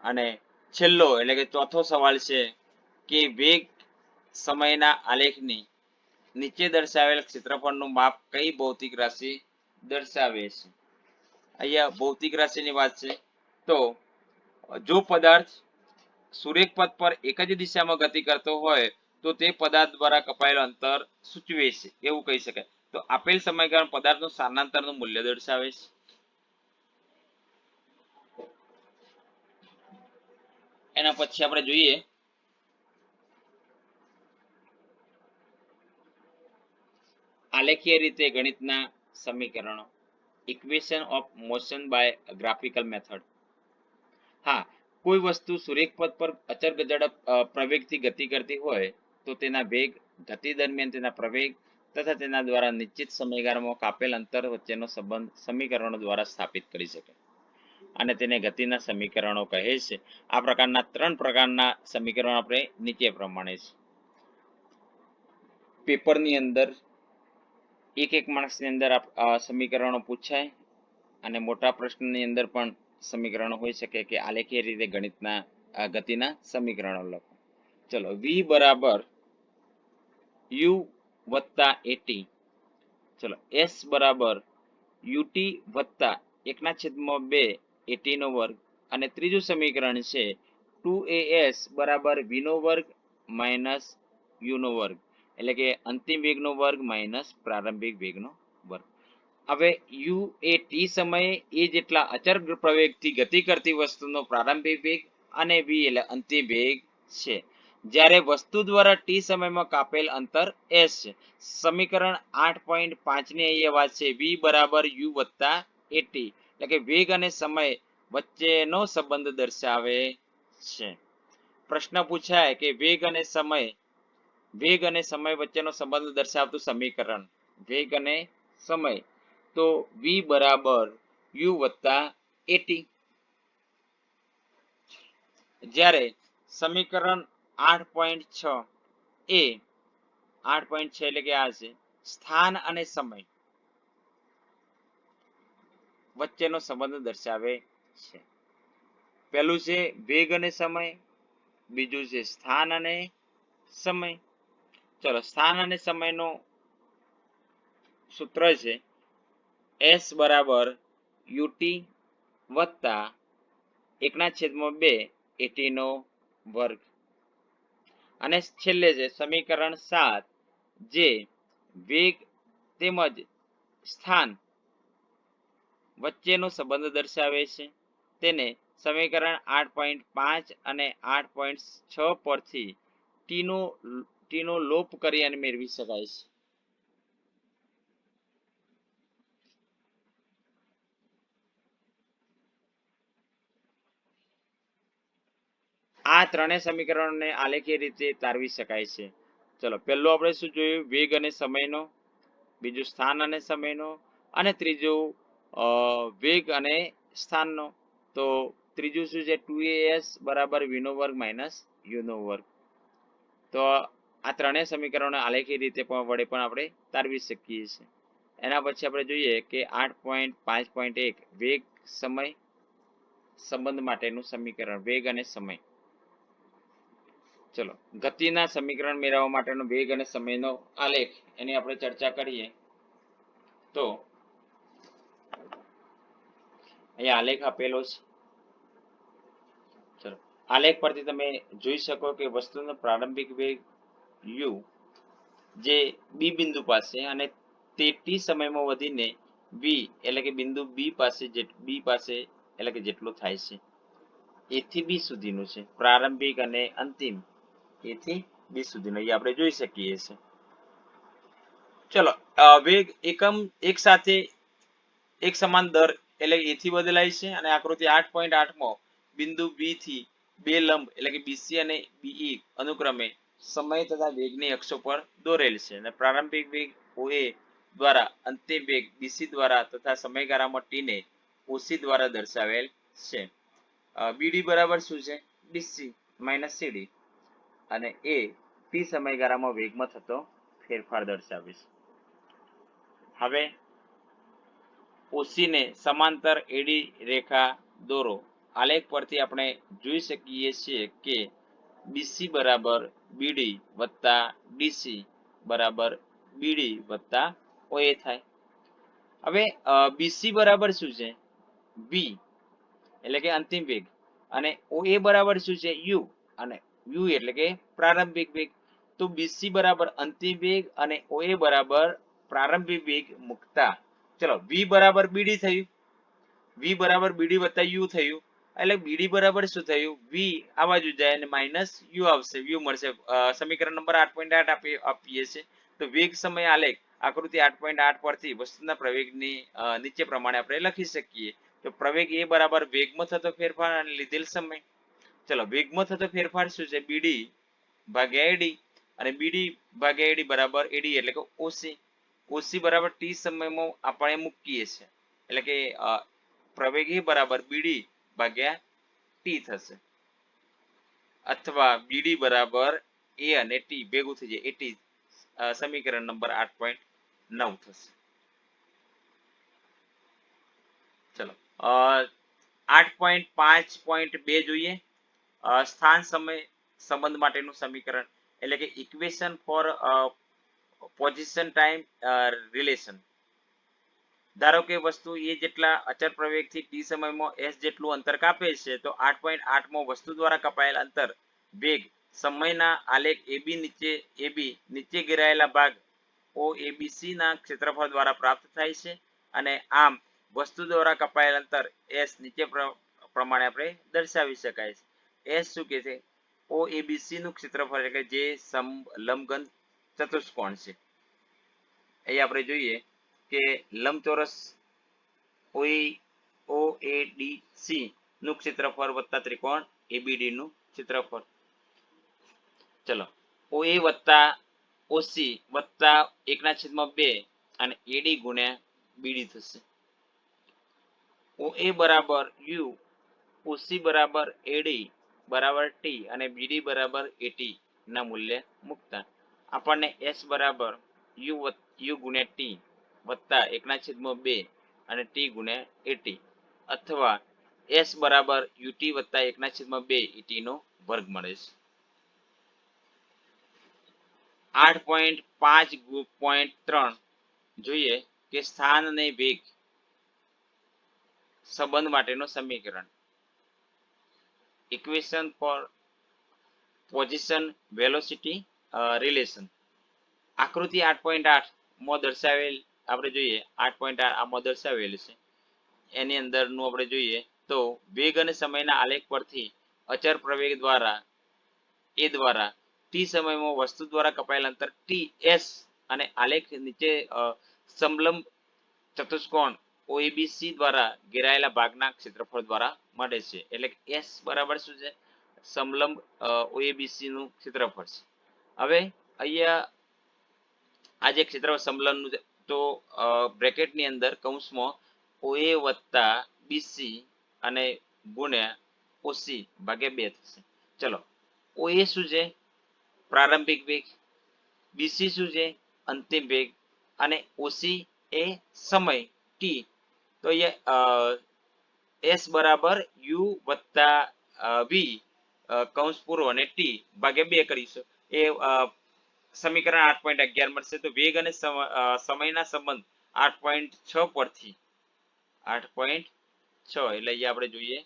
અને છેલ્લો એટલે કે ચોથો સવાલ છે કે વેગ સમયના આલેખની નીચે દર્શાવેલ ક્ષેત્રફળનું માપ કઈ ભૌતિક રાશિ દર્શાવે છે? અહીંયા ભૌતિક રાશિની વાત છે. તો જો પદાર્થ સુરેખ પથ પર એક જ દિશામાં ગતિ કરતો હોય તો તે પદાર્થ દ્વારા કપાયેલું અંતર સૂચવે છે એવું કહી શકાય. તો આપેલ સમયગાળામાં પદાર્થનું સ્થાનાંતરનું મૂલ્ય દર્શાવે છે. એના પછી આપણે જોઈએ આલેખીય રીતે ગણિતના સમીકરણો. Equation of motion by graphical method. હા, કોઈ વસ્તુ સુરેખ પથ પર અચર ઝડપ પ્રવેગથી ગતિ કરતી હોય તો તેના વેગ ગતિ દરમિયાન તેના પ્રવેગ તથા તેના દ્વારા નિશ્ચિત સમયગાળામાં કાપેલ અંતર વચ્ચેનો સંબંધ સમીકરણો દ્વારા સ્થાપિત કરી શકે અને તેને ગતિના સમીકરણો કહે છે. આ પ્રકારના 3 પ્રકારના સમીકરણો આપણે નીચે પ્રમાણે છે. પેપરની અંદર એક માર્ક્સની અંદર સમીકરણો પૂછાય અને મોટા પ્રશ્નની અંદર પણ સમીકરણો હોઈ શકે કે આલેખીય રીતે ગણિતના ગતિના સમીકરણો લખો. ચલો v બરાબર u વત્તા at, ચલો s બરાબર ut વત્તા 1/2 at નો વર્ગ અને ત્રીજું સમીકરણ છે 2as બરાબર v નો વર્ગ માઇનસ u નો વર્ગ, એટલે કે અંતિમ વેગનો વર્ગ માઇનસ પ્રારંભિક વેગનો વર્ગ. હવે u એ t સમયે એ જેટલા અચળ પ્રવેગથી ગતિ કરતી વસ્તુનો પ્રારંભિક વેગ અને v એટલે અંતિમ વેગ છે, જ્યારે વસ્તુ દ્વારા t સમયમાં કાપેલ અંતર s છે. સમીકરણ 8.5 ની અહીંયા વાત છે v બરાબર u વત્તા at, એટલે કે વેગ અને સમય વચ્ચેનો સંબંધ દર્શાવે છે. પ્રશ્ન પૂછાય કે વેગ અને સમય વચ્ચેનો સંબંધ દર્શાવતું સમીકરણ વેગ અને સમય, તો v બરાબર u વત્તા at. જ્યારે સમીકરણ 8.6 એ 8.6 એટલે કે આ છે સ્થાન અને સમય વચ્ચેનો સંબંધ દર્શાવે છે. પહેલું છે વેગ અને સમય, બીજું છે સ્થાન અને સમય. ચલો સ્થાન અને સમયનો સૂત્ર છે s બરાબર ut વત્તા 1/2 at નો વર્ગ અને છેલ્લે છે સમીકરણ 7 જે વેગ તેમજ સ્થાન વચ્ચેનો સંબંધ દર્શાવે છે. તેને સમીકરણ 8.5 અને 8.6 પરથી ટીનો લોપ કરી અને મેળવી શકાય છે. આ ત્રણેય સમીકરણોને આલેખીય રીતે તારવી શકાય છે. ચલો પહેલું આપણે શું જોયું? વેગ અને સમયનો, બીજું સ્થાન અને સમયનો, અને ત્રીજું વેગ અને સ્થાનનો. તો ત્રીજું શું છે? 2as બરાબર v નો વર્ગ માઇનસ u નો વર્ગ. તો આ ત્રણેય સમીકરણો આલેખીય રીતે વડે પણ આપણે તારવી શકીએ છીએ. એના પછી આપણે જોઈએ કે 8.5.1 વેગ સમય સંબંધ માટેનું સમીકરણ વેગ અને સમય. ચલો ગતિના સમીકરણ મેળવવા માટેનો વેગ અને સમયનો આલેખ એની આપણે ચર્ચા કરીએ. તો અહીંયા આલેખ આપેલો છે. ચલો આલેખ પરથી તમે જોઈ શકો કે વસ્તુનો પ્રારંભિક વેગ u જે બી બિંદુ પાસે અને તે ટી સમયમાં વધીને v એટલે કે બિંદુ બી પાસે એટલે કે જેટલો થાય છે a થી b સુધીનું છે, પ્રારંભિક અને અંતિમ a થી b સુધીનો એ આપણે જોઈ શકીએ છીએ. ચલો વેગ એક સાથે એક સમાન દર એટલે a થી બદલાય છે અને આકૃતિ 8.8 માં બિંદુ બી થી બે લંબ એટલે કે બીસી અને બીઈ અનુક્રમે સમય તથા વેગની અક્ષો પર દોરેલ છે અને પ્રારંભિક વેગ ઓએ દ્વારા અંતિમ વેગ બીસી દ્વારા તથા સમયગાળામાં ટીને ઓસી દ્વારા દર્શાવેલ છે. બીડી બરાબર શું છે? ડીસી માઇનસ સીડી અને એ ટી સમયગાળામાં વેગમાં થતો ફેરફાર દર્શાવે છે. હવે ઓસીને સમાંતર એડી રેખા દોરો. આલેખ પરથી આપણે જોઈ શકીએ છીએ કે બીસી બરાબર બીડી વત્તા ડીસી બરાબર બીડી વત્તા ઓએ થાય. હવે બીસી બરાબર શું છે? વી એટલે કે અંતિમ વેગ અને ઓએ બરાબર શું છે? યુ અને યુ એટલે કે પ્રારંભિક વેગ. તો બીસી બરાબર અંતિમ વેગ અને ઓએ બરાબર પ્રારંભિક વેગ મુકતા ચલો વી બરાબર બીડી થયું, વી બરાબર બીડી વત્તા યુ થયું, એટલે બીડી બરાબર શું થયું? વી આ બાજુ જાય અને માઇનસ યુ આવશે, યુ મળશે. સમીકરણ નંબર 8.8 આપીએ છે. તો વેગ સમય આલેખ આકૃતિ 8.8 પરથી વસ્તુના પ્રવેગની નીચે પ્રમાણે આપણે લખી શકીએ. તો પ્રવેગ એ બરાબર વેગમાં થતો ફેરફાર અને લીધેલ સમય. ચલો વેગમાં થતો ફેરફાર શું છે? બીડી ભાગ્યા એડી. અને બીડી ભાગ્યા એડી બરાબર એડી એટલે કે ઓસી. ઓસી બરાબર ટી સમયમાં આપણે મૂકીએ છીએ એટલે કે પ્રવેગી બરાબર બીડી ભાગ્યા ટી થશે, અથવા બીડી બરાબર એ અને ટી ભેગું થઈ જાય એટી, સમીકરણ નંબર 8.9 થશે. ચલો 8.5.2 જોઈએ. સ્થાન સમય સંબંધ માટેનું સમીકરણ એટલે કે equation for position time relation. ધારો કે વસ્તુ એ જેટલા અચળ પ્રવેગથી ટી સમયમાં એસ જેટલું અંતર કાપે છે, તો 8.8 માં વસ્તુ દ્વારા કપાયેલ અંતર વેગ સમયના આલેખ એબી નીચે ગિરાયેલા ભાગ ઓ એબીસી ના ક્ષેત્રફળ દ્વારા પ્રાપ્ત થાય છે. અને આમ વસ્તુ દ્વારા કપાયેલ અંતર એસ નીચે પ્રમાણે આપણે દર્શાવી શકાય છે. એસ શું કે છે? ઓ એબીસી નું ક્ષેત્રફળ એટલે જે લંબઘન ચતુષ્કોણ છે. અહીં આપણે જોઈએ કે લંબચોરસ ઓએડીસી નું ક્ષેત્રફળ વત્તા ત્રિકોણ એબીડી નું ક્ષેત્રફળ. ચલો ઓએ વત્તા ઓસી વત્તા 1/2 અને એડી ગુણ્યા બીડી થશે. ઓએ બરાબર યુ, ઓસી બરાબર એડી બરાબર ટી અને બીડી બરાબર એટી ના મૂલ્ય મૂકતા આપણને એસ બરાબર યુ ગુણ્યા ટી વત્તા 1/2 અને ટી ગુણ્યા એટી અથવા એસ બરાબર યુટી વત્તા 1/2 એટી નો વર્ગ મળે છે. 8.5.3 જોઈએ કે સ્થાન અને વેગ સંબંધ માટેનું સમીકરણ. Equation for position velocity relation. આકૃતિ 8.8 માં દર્શાવેલ આપણે જોઈએ 8.8 આમાં દર્શાવેલ છે. એની અંદરનું આપણે જોઈએ તો વેગ અને સમયના આલેખ પરથી અચળ પ્રવેગ દ્વારા ટી સમયમાં વસ્તુ દ્વારા કપાયેલ અંતર ટી એસ અને આલેખ નીચે સમલંબ ચતુષ્કોણ ઓએબીસી દ્વારા ઘેરાયેલા ભાગના ક્ષેત્રફળ દ્વારા મળે છે. એટલે કે એસ બરાબર શું છે? સમલંબ ઓએબીસી નું ક્ષેત્રફળ છે. હવે અહીંયા આ જે ક્ષેત્રફળ સમલંબનું છે તો બ્રેકેટની અંદર કૌંસમાં ઓએ વત્તા બીસી અને ગુણ્યા ઓસી ભાગ્યા 2 થશે. ચલો ઓએ શું છે? પ્રારંભિક વેગ. બીસી શું છે? અંતિમ વેગ. અને ઓસી એ સમય ટી. તો અહીંયા એસ બરાબર યુ વત્તા વી કૌંસ પૂરો અને ટી ભાગ્યા 2 કરીશું. એ સમીકરણ 8.11 મળશે. તો વેગ અને સમયના સંબંધ 8.6 પરથી 8.6 એટલે અહીંયા આપણે જોઈએ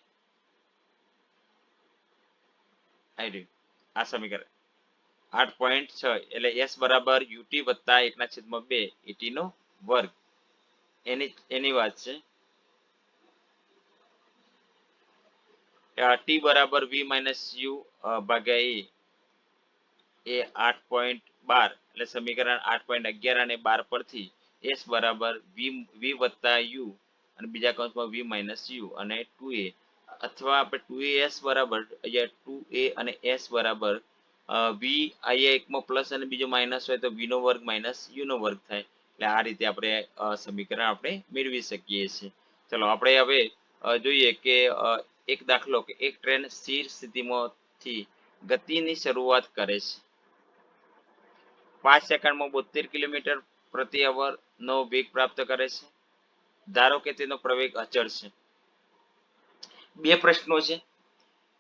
આ સમીકરણ 8.6 એટલે એસ બરાબર યુટી વત્તા 1/2 એટી નો વર્ગ એની વાત છે. ટી બરાબર વી માઇનસ યુ ભાગ્યા એ 8.12 એટલે સમીકરણ 8.11 અને 12 પરથી એસ બરાબર વી વત્તા યુ અને બીજા કૌંસમાં વી માઇનસ યુ અને 2a અથવા આપણે 2as બરાબર અહીંયા 2a અને s બરાબર વી અહીંયા એકમાં પ્લસ અને બીજો માઇનસ હોય તો વી નો વર્ગ માઇનસ યુ નો વર્ગ થાય. એટલે આ રીતે આપણે સમીકરણ આપણે મેળવી શકીએ છીએ. ચલો આપણે હવે જોઈએ કે એક દાખલો કે એક ટ્રેન સ્થિર સ્થિતિમાંથી ગતિની શરૂઆત કરે છે. 5 સેકન્ડમાં 72 કિલોમીટર પ્રતિ અવર નો વેગ પ્રાપ્ત કરે છે. ધારો કે તેનો પ્રવેગ અચળ છે. બે પ્રશ્નો છે.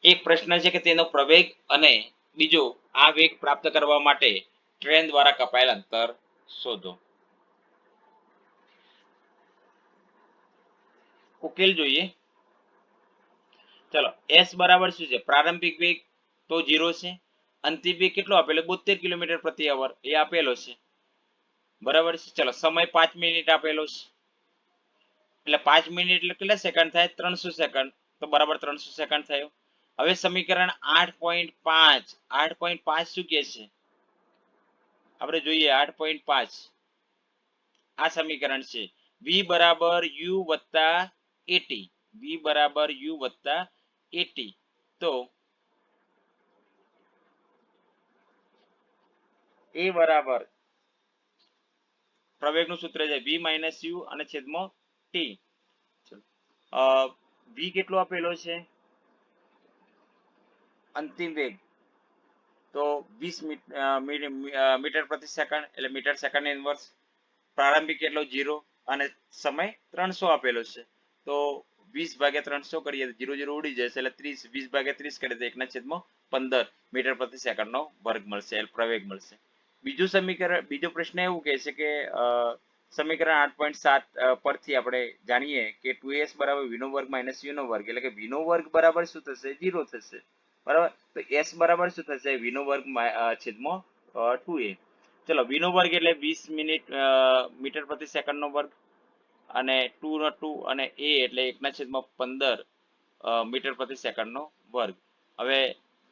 એક પ્રશ્ન છે કે તેનો પ્રવેગ અને બીજો આ વેગ પ્રાપ્ત કરવા માટે ટ્રેન દ્વારા કપાયેલ અંતર શોધો. ઉકેલ જોઈએ. ચલો એસ બરાબર શું છે? પ્રારંભિક વેગ તો 0 છે. અંતિમ વેગ કેટલો આપેલો? 72 કિલોમીટર પ્રતિ અવર એ આપેલો છે. બરાબર છે. ચલો સમય 5 મિનિટ આપેલો છે. એટલે 5 મિનિટ એટલે કેટલા સેકન્ડ થાય? 300 સેકન્ડ. તો બરાબર 300 સેકન્ડ થયો. હવે સમીકરણ 8.5 8.5 શું કહે છે? આપણે જોઈએ 8.5 આ સમીકરણ છે. v બરાબર u વત્તા એટી. v બરાબર u વત્તા એટી. તો એ બરાબર પ્રવેગનું સૂત્ર છે v માઇનસ યુ અને છેદમાં ટી. v કેટલો આપેલો છે અંતિમ વેગ, તો 20 મીટર પ્રતિ સેકન્ડ એટલે મીટર સેકન્ડ ઇનવર્સ. પ્રારંભિક કેટલો 0 અને સમય 300 આપેલો છે, તો 20 ભાગ્યા 300 કરીએ તો 0 0 ઉડી જશે એટલે 30, 20 ભાગ્યા 30 કરીએ તો 1/15 મીટર પ્રતિ સેકન્ડ નો વર્ગ મળશે એટલે પ્રવેગ મળશે. બીજું સમીકરણ, બીજો પ્રશ્ન એવું કહે છે કે સમીકરણ 8.7 પરથી આપણે જાણીએ કે 2s બરાબર v નો વર્ગ માઇનસ u નો વર્ગ, એટલે કે v નો વર્ગ બરાબર શું થશે 0 થશે, બરાબર. તો s બરાબર શું થશે v નો વર્ગ છેદમાં 2a. ચલો v નો વર્ગ એટલે 20 મીટર પ્રતિ સેકન્ડ નો વર્ગ અને 2 નો 2 અને a એટલે 1/15 મીટર પ્રતિ સેકન્ડ નો વર્ગ. હવે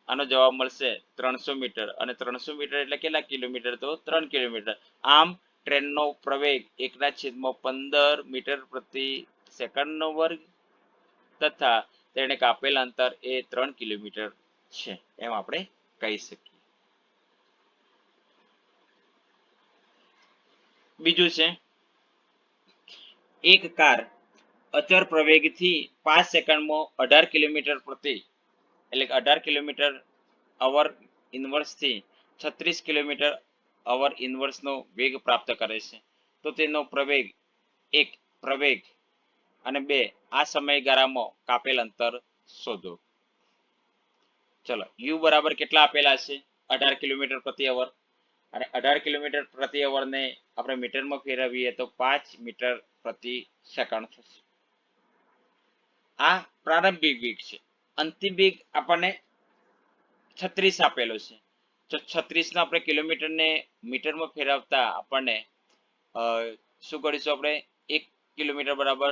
આનો જવાબ મળશે 300 મીટર અને 300 મીટર એટલે કેટલા કિલોમીટર, તો 3 કિલોમીટર. આમ ટ્રેનનો પ્રવેગ 1/15 મીટર પ્રતિ સેકન્ડ નો વર્ગ તથા તેને કાપેલ અંતર એ 3 કિલોમીટર છે એમ આપણે કહી શકીએ. બીજું છે એક કાર અચળ પ્રવેગથી 5 સેકન્ડમાં 18 કિલોમીટર પ્રતિ એટલે 18 કિલોમીટર અવર ઇનવર્સ થી 36 કિલોમીટર અવર ઇનવર્સ નો વેગ પ્રાપ્ત કરે છે, તો તેનો પ્રવેગ 1 પ્રવેગ અને 2 આ સમયગાળામાં કાપેલ અંતર શોધો. ચલો યુ બરાબર કેટલા આપેલા છે 18 કિલોમીટર પ્રતિ અવર, અને 18 કિલોમીટર પ્રતિ અવર ને આપણે મીટરમાં ફેરવીએ તો 5 મીટર પ્રતિ સેકન્ડ થશે. આ પ્રારંભિક વેગ છે. અંતિમ વેગ આપણને 36 આપેલો છે, તો 36 નો આપણે કિલોમીટર ને મીટરમાં ફેરવતા આપણને શું કરીશું આપણે 1 કિલોમીટર બરાબર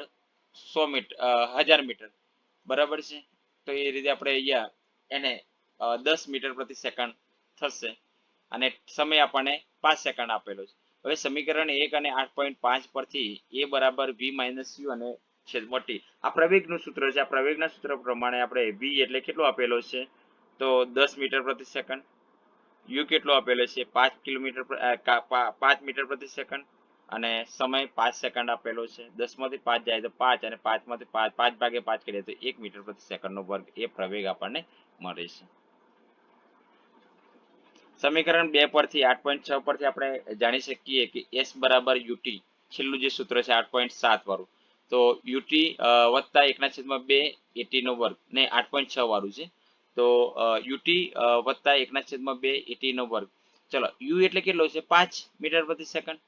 100 મીટર 1000 મીટર બરાબર છે, તો એ રીતે આપણે અહીંયા એને 10 મીટર પ્રતિ સેકન્ડ થશે અને સમય આપણને 5 સેકન્ડ આપેલો છે. હવે સમીકરણ 1 અને 8.5 પરથી a બરાબર v માઇનસ યુ અને છેદમાં ટી આ પ્રવેગનું સૂત્ર છે. આ પ્રવેગના સૂત્ર પ્રમાણે આપણે v એટલે કેટલો આપેલો છે તો 10 મીટર પ્રતિ સેકન્ડ, યુ કેટલો આપેલો છે 5 કિલોમીટર 5 મીટર પ્રતિ સેકન્ડ અને સમય 5 સેકન્ડ આપેલો છે. 10 માંથી 5 જાય તો 5 અને 5 માંથી 5 ભાગ્યા 5 કરીએ તો 1 મીટર પ્રતિ સેકન્ડ નો વર્ગ એ પ્રવેગ આપણને મળે છે. સમીકરણ 2 પરથી 8.6 પરથી આપણે જાણી શકીએ કે s બરાબર ut, છેલ્લું જે સૂત્ર છે 8.7 વાળું, તો ut વત્તા 1/2 at નો વર્ગ ને 8.6 વાળું છે, તો ut વત્તા 1/2 at નો વર્ગ. ચલો u એટલે કેટલો છે 5 મીટર પ્રતિ સેકન્ડ,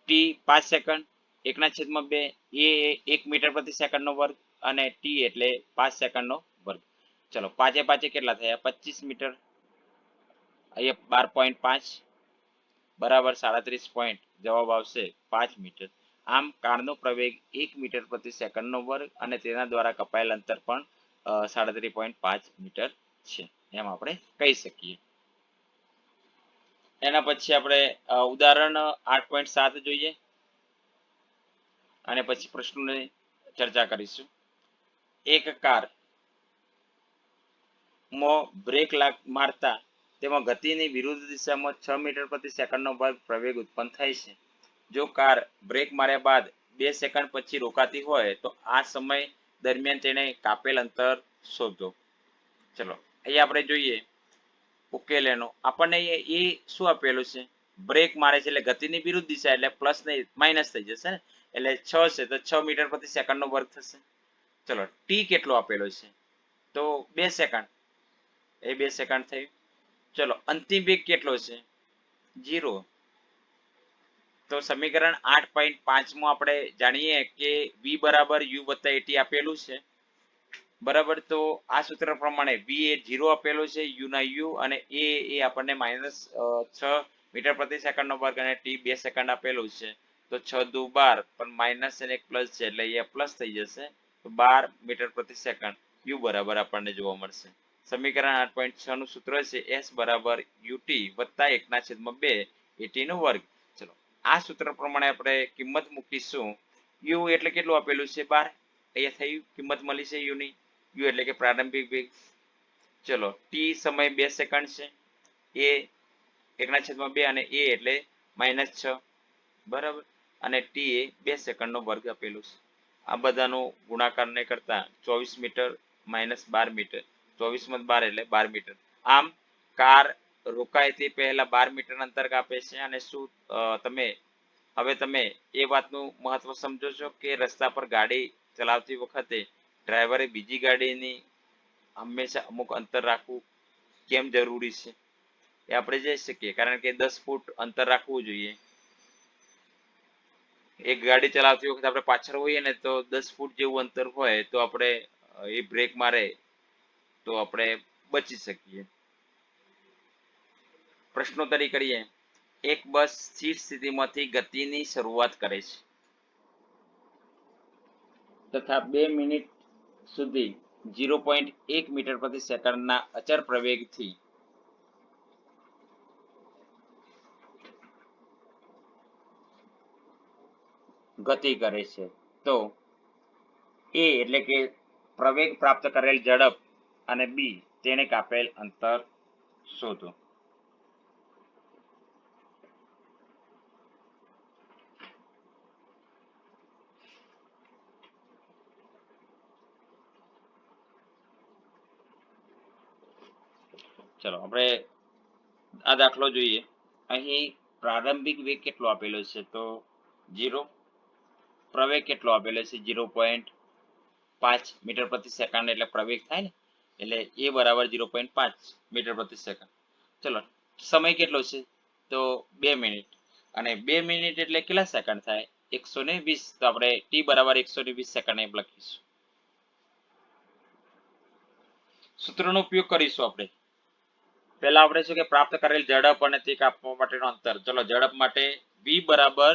t 5 સેકન્ડ, 1/2 એ 1 મીટર પ્રતિ સેકન્ડ નો વર્ગ અને t એટલે 5 સેકન્ડ નો વર્ગ. ચલો 5 5 કેટલા થયા 25 મીટર, અહીંયા 12.5 બરાબર 37 પોઈન્ટ, જવાબ આવશે 5 મીટર. આમ કારનો પ્રવેગ 1 મીટર પ્રતિ સેકન્ડ નો વર્ગ અને તેના દ્વારા કપાયેલ અંતર પણ 37.5 મીટર છે એમ આપણે કહી શકીએ. એના પછી આપણે ઉદાહરણ 8.7 જોઈએ અને પછી પ્રશ્નોની ચર્ચા કરીશું. એક કાર માં બ્રેક મારતા તેમાં ગતિની વિરુદ્ધ દિશામાં 6 મીટર પ્રતિ સેકન્ડનો વર્ગ પ્રવેગ ઉત્પન્ન થાય છે. જો કાર બ્રેક માર્યા બાદ 2 સેકન્ડ પછી રોકાતી હોય તો આ સમય દરમિયાન તેને કાપેલ અંતર શોધો. ચલો અહીંયા આપણે જોઈએ ઉકેલ એનો, આપણને એ શું આપેલું છે બ્રેક મારે છે એટલે ગતિની વિરુદ્ધ દિશા એટલે પ્લસ નહીં માઇનસ થઈ જશે ને, એટલે 6 છે તો 6 મીટર પ્રતિ સેકન્ડનો વર્ગ થશે. ચલો ટી કેટલો આપેલો છે તો 2 સેકન્ડ, એ 2 સેકન્ડ થયું. ચલો અંતિમ વેગ કેટલો છે 0, તો સમીકરણ 8.5 માં આપણે જાણીએ કે v બરાબર u વત્તા at આપેલું છે બરાબર, તો આ સૂત્ર પ્રમાણે v એ 0 આપેલો છે, u ના u અને a એ આપણને -6 મીટર પ્રતિ સેકન્ડ નો વર્ગ અને t 2 સેકન્ડ આપેલું છે, તો 6 દુ 12 પણ માઇનસ અને એક પ્લસ છે એટલે અહીંયા પ્લસ થઈ જશે, તો 12 મીટર પ્રતિ સેકન્ડ u બરાબર આપણને જોવા મળશે. સમીકરણ 8.6 નું સૂત્ર છે s બરાબર ut વત્તા 1/2 at નો વર્ગ. ચલો આ સૂત્ર પ્રમાણે આપણે કિંમત મૂકીશું. u એટલે કેટલું આપેલું છે 12, અહીંયા થઈ કિંમત મળી છે u ની, u એટલે કે પ્રારંભિક વેગ. ચલો t સમય 2 સેકન્ડ છે એ 1/2 અને a એટલે -6 બરાબર, અને t એ 2 સેકન્ડનો વર્ગ આપેલું છે. આ બધાનો ગુણાકાર ને કરતા 24 મીટર -12 મીટર, 24 માં 12 એટલે 12 મીટર. આમ કાર રોકાય તે પહેલા 12 મીટર અંતર કાપે છે. અને શું તમે એ વાતનું મહત્વ સમજો છો કે રસ્તા પર ગાડી ચલાવતી વખતે ડ્રાઈવરે બીજી ગાડીની હંમેશા અમુક અંતર રાખવું કેમ જરૂરી છે? એ આપણે જઈ શકીએ, કારણ કે 10 ફૂટ અંતર રાખવું જોઈએ. એક ગાડી ચલાવતી વખતે આપણે પાછળ હોઈએ ને તો 10 ફૂટ જેવું અંતર હોય તો આપણે એ બ્રેક મારે તો આપણે બચી શકીએ. પ્રશ્નોત્તરી કરીએ. એક બસ સ્થિર સ્થિતિમાંથી ગતિની શરૂઆત કરે છે તથા 2 મિનિટ સુધી 0.1 મીટર પ્રતિ સેકન્ડના અચળ પ્રવેગથી ગતિ કરે છે, તો એ એટલે કે પ્રવેગ પ્રાપ્ત કરેલ ઝડપ અને બી તેને કાપેલ અંતર શોધો. ચલો આપણે આ દાખલો જોઈએ. અહીં પ્રારંભિક વેગ કેટલો આપેલો છે? તો 0. પ્રવેગ કેટલો આપેલો છે? 0.5 મીટર પ્રતિ સેકન્ડ એટલે પ્રવેગ થાય ને, એટલે એ બરાબર 0.5 મીટર પ્રતિ સેકન્ડ. ચલો સમય કેટલો છે? તો 2 મિનિટ, અને 2 મિનિટ એટલે કેટલા સેકન્ડ થાય? 120. તો આપણે ટી બરાબર 120 સેકન્ડ એમ લખીશું. સૂત્રનો ઉપયોગ કરીશું આપણે. પહેલા આપણે શું કે પ્રાપ્ત કરેલ ઝડપ અને તે કાપવા માટેનો અંતર. ચલો ઝડપ માટે v બરાબર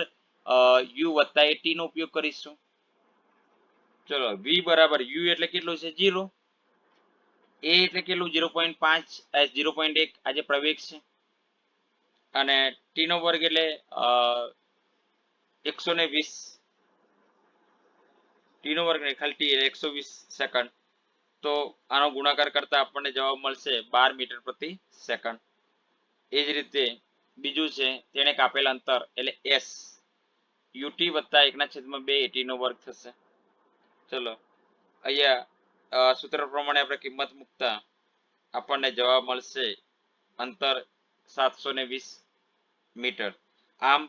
u વત્તા t નો ઉપયોગ કરીશું. ચલો v બરાબર u એટલે કેટલું છે? 0. a એટલે કેટલું? 0.5 0.1 આજે પ્રવેગ છે, અને t નો વર્ગ એટલે 120. t નો વર્ગ ખાલી t એટલે 120 સેકન્ડ. તો આનો ગુણાકાર કરતા આપણને જવાબ મળશે 12 મીટર પ્રતિ સેકન્ડ. એ જ રીતે બીજું છે તેને કાપેલ અંતર એટલે s ut વત્તા 1/2 at નો વર્ગ થશે. ચલો અહીંયા સૂત્ર પ્રમાણે આપણે કિંમત મૂકતા આપણને જવાબ મળશે અંતર 720 મીટર. આમ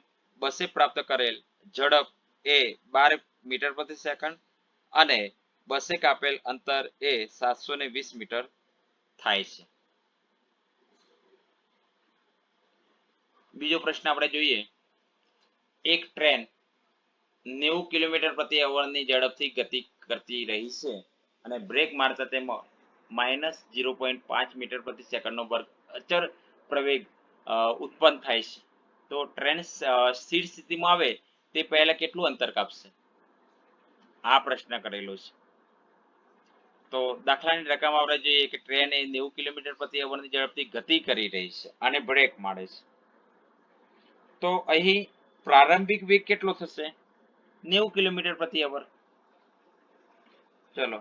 બસે પ્રાપ્ત કરેલ ઝડપ એ 12 મીટર પ્રતિ સેકન્ડ અને બસે કાપેલ અંતર એ 720 મીટર થાય છે. બીજો પ્રશ્ન આપણે જોઈએ. એક ટ્રેન 90 કિલોમીટર પ્રતિ અવરની ઝડપથી ગતિ કરતી રહી છે અને બ્રેક મારતા તેમાં -0.5 મીટર પ્રતિ સેકન્ડનો વર્ગ અચળ પ્રવેગ ઉત્પન્ન થાય છે. તો ટ્રેન સ્થિર સ્થિતિમાં આવે તે પહેલા કેટલું અંતર કાપશે? આ પ્રશ્ન કરેલો છે. તો દાખલાની રકમ આપણે જોઈએ કે ટ્રેન એ 90 કિલોમીટર પ્રતિ અવરની ઝડપથી ગતિ કરી રહી છે અને બ્રેક મારે છે. તો અહીં પ્રારંભિક વેગ કેટલો થશે? 90 કિલોમીટર પ્રતિ અવર. ચલો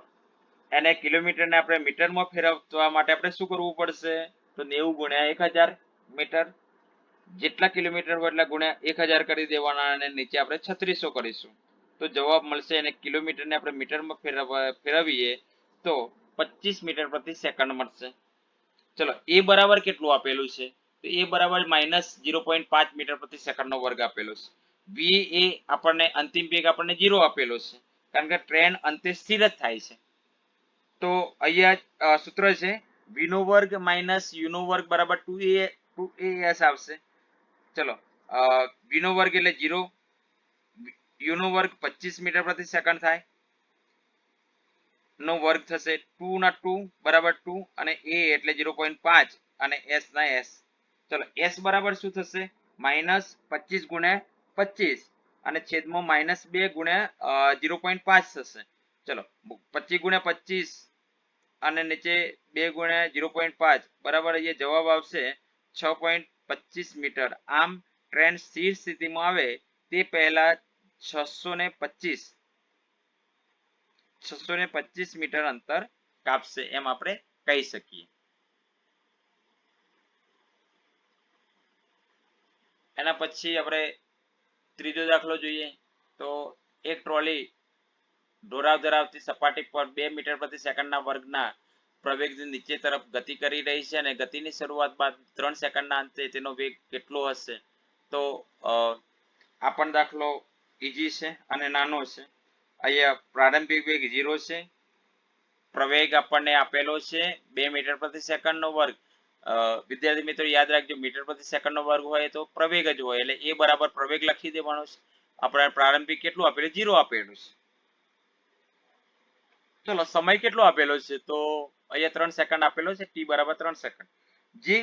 એને કિલોમીટરને આપણે મીટરમાં ફેરવવા માટે આપણે શું કરવું પડશે? તો 90 ગુણ્યા 1000 મીટર. જેટલા કિલોમીટર હોય એટલા ગુણ્યા 1000 કરી દેવાના, અને નીચે આપણે 3600 કરીશું. તો જવાબ મળશે. અને કિલોમીટરને આપણે મીટરમાં ફેરવીએ તો 25 મીટર પ્રતિ સેકન્ડ મળશે. ચલો એ બરાબર કેટલું આપેલું છે? તો એ બરાબર -0.5 મીટર પ્રતિ સેકન્ડ નો વર્ગ આપેલો છે. v એ આપણને અંતિમ વેગ આપણને 0 આપેલો છે, કારણ કે ટ્રેન અંતે સ્થિર જ થાય છે. તો અહીંયા સૂત્ર છે v નો વર્ગ માઇનસ u નો વર્ગ બરાબર 2as આવશે. ચલો v નો વર્ગ એટલે 0, u નો વર્ગ 25 મીટર પ્રતિ સેકન્ડ થાય, નો વર્ગ થશે 2 ના 2 બરાબર 2, અને a એટલે 0.5 અને s ના s. ચલો s બરાબર શું થશે? -25 ગુણ્યા 25 અને છેદમાં -2 ગુણ્યા 0.5 થશે. ચલો 25 ગુણ્યા 25 અને નીચે 2 ગુણ્યા 0.5 બરાબર અહીંયા જવાબ આવશે 6.25 મીટર. આમ ટ્રેન સ્થિર સ્થિતિમાં આવે તે પહેલા 625 મીટર અંતર કાપશે એમ આપણે કહી શકીએ. એના પછી આપણે ત્રીજો દાખલો જોઈએ તો એક ટ્રોલી ઢોરાવ ધરાવતી સપાટી પર 2 મીટર પ્રતિ સેકન્ડના વર્ગના પ્રવેગથી નીચે તરફ ગતિ કરી રહી છે અને ગતિની શરૂઆત બાદ 3 સેકન્ડના અંતે તેનો વેગ કેટલો હશે? તો આ પણ દાખલો ઈઝી છે અને નાનો છે. અહીંયા પ્રારંભિક વેગ 0 છે, પ્રવેગ આપણને આપેલો છે 2 મીટર પ્રતિ સેકન્ડનો વર્ગ. વિદ્યાર્થી મિત્રો યાદ રાખજો, મીટર પ્રતિ સેકન્ડનો વર્ગ હોય તો પ્રવેગ જ હોય, એટલે એ બરાબર પ્રવેગ લખી દેવાનો છે. આપણે પ્રારંભિક કેટલું આપેલું? 0 આપેલું છે. ચલો સમય કેટલો આપેલો છે? તો અહીંયા 3 સેકન્ડ આપેલો છે, t બરાબર 3 સેકન્ડ. જે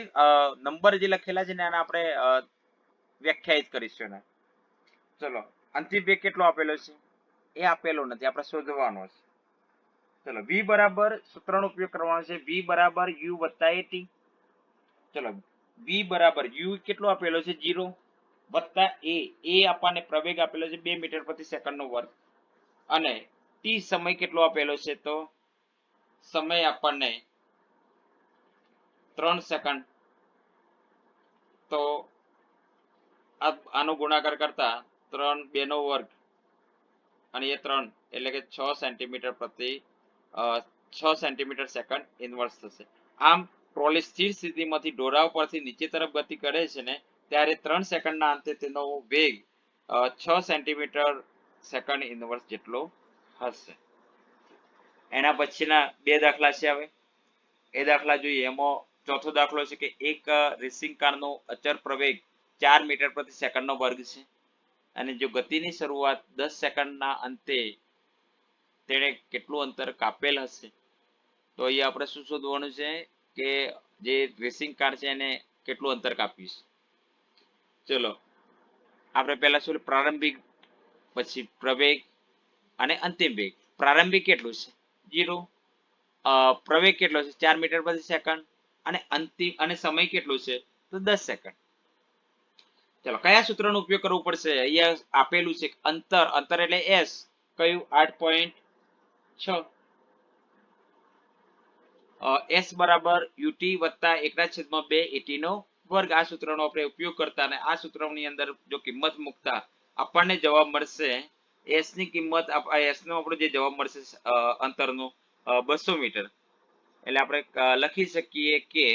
નંબર જે લખેલા છે ને આને આપણે વ્યાખ્યાયિત કરીશું એને. ચલો અંતિમ વેગ કેટલો આપેલો છે એ આપેલો નથી, આપણે શોધવાનો છે. ચલો v બરાબર સૂત્રનો ઉપયોગ કરવાનો છે, v બરાબર u વત્તા at. ચલો v બરાબર u કેટલો આપેલો છે? 0 વત્તા a આપણને પ્રવેગ આપેલો છે 2 મીટર પ્રતિ સેકન્ડનો વર્ગ અને t સમય કેટલો આપેલો છે? તો સમય આપણને 3 સેકન્ડ. તો આનો ગુણાકાર કરતા 3 2 નો વર્ગ અને એ 3 એટલે કે 6 સેન્ટીમીટર પ્રતિ 6 સેન્ટીમીટર સેકન્ડ ઇન્વર્સ થશે. આમ ટ્રોલી સ્થિર સ્થિતિમાંથી ઢોરાવ પરથી નીચે તરફ ગતિ કરે છે ને ત્યારે 3 સેકન્ડના અંતે તેનો વેગ 6 સેન્ટીમીટર સેકન્ડ ઇન્વર્સ જેટલો હશે. એના પછીના બે દાખલા છે. હવે એ દાખલા જોઈએ. એમાં ચોથો દાખલો છે કે એક રેસિંગ કારનો અચળ પ્રવેગ 4 મીટર પ્રતિ સેકન્ડનો વર્ગ છે અને જો ગતિની શરૂઆત 10 સેકન્ડના અંતે તેણે કેટલું અંતર કાપેલ હશે? તો અહીંયા આપણે શું શોધવાનું છે કે જે રેસિંગ કાર છે એને કેટલું અંતર કાપ્યું છે. ચલો આપણે પહેલા શું પ્રારંભિક, પછી પ્રવેગ અને અંતિમ વેગ. પ્રારંભિક કેટલું છે? 0. પ્રવેગ કેટલો છે? 4 મીટર પ્રતિ સેકન્ડ અને અંતિમ અને સમય કેટલો છે? તો 10 સેકન્ડ. ચલો કયા સૂત્રનો ઉપયોગ કરવો પડશે? અહીંયા આપેલું છે અંતર, અંતર એટલે s, કયું? 8.6. s બરાબર ut વત્તા 1/2 at નો વર્ગ. આ સૂત્રનો આપણે ઉપયોગ કરતા અને આ સૂત્રની અંદર જો કિંમત મૂકતા આપણને જવાબ મળશે s ની કિંમત, s નો આપણો જે જવાબ મળશે અંતરનો 200 મીટર. એટલે આપણે લખી શકીએ કે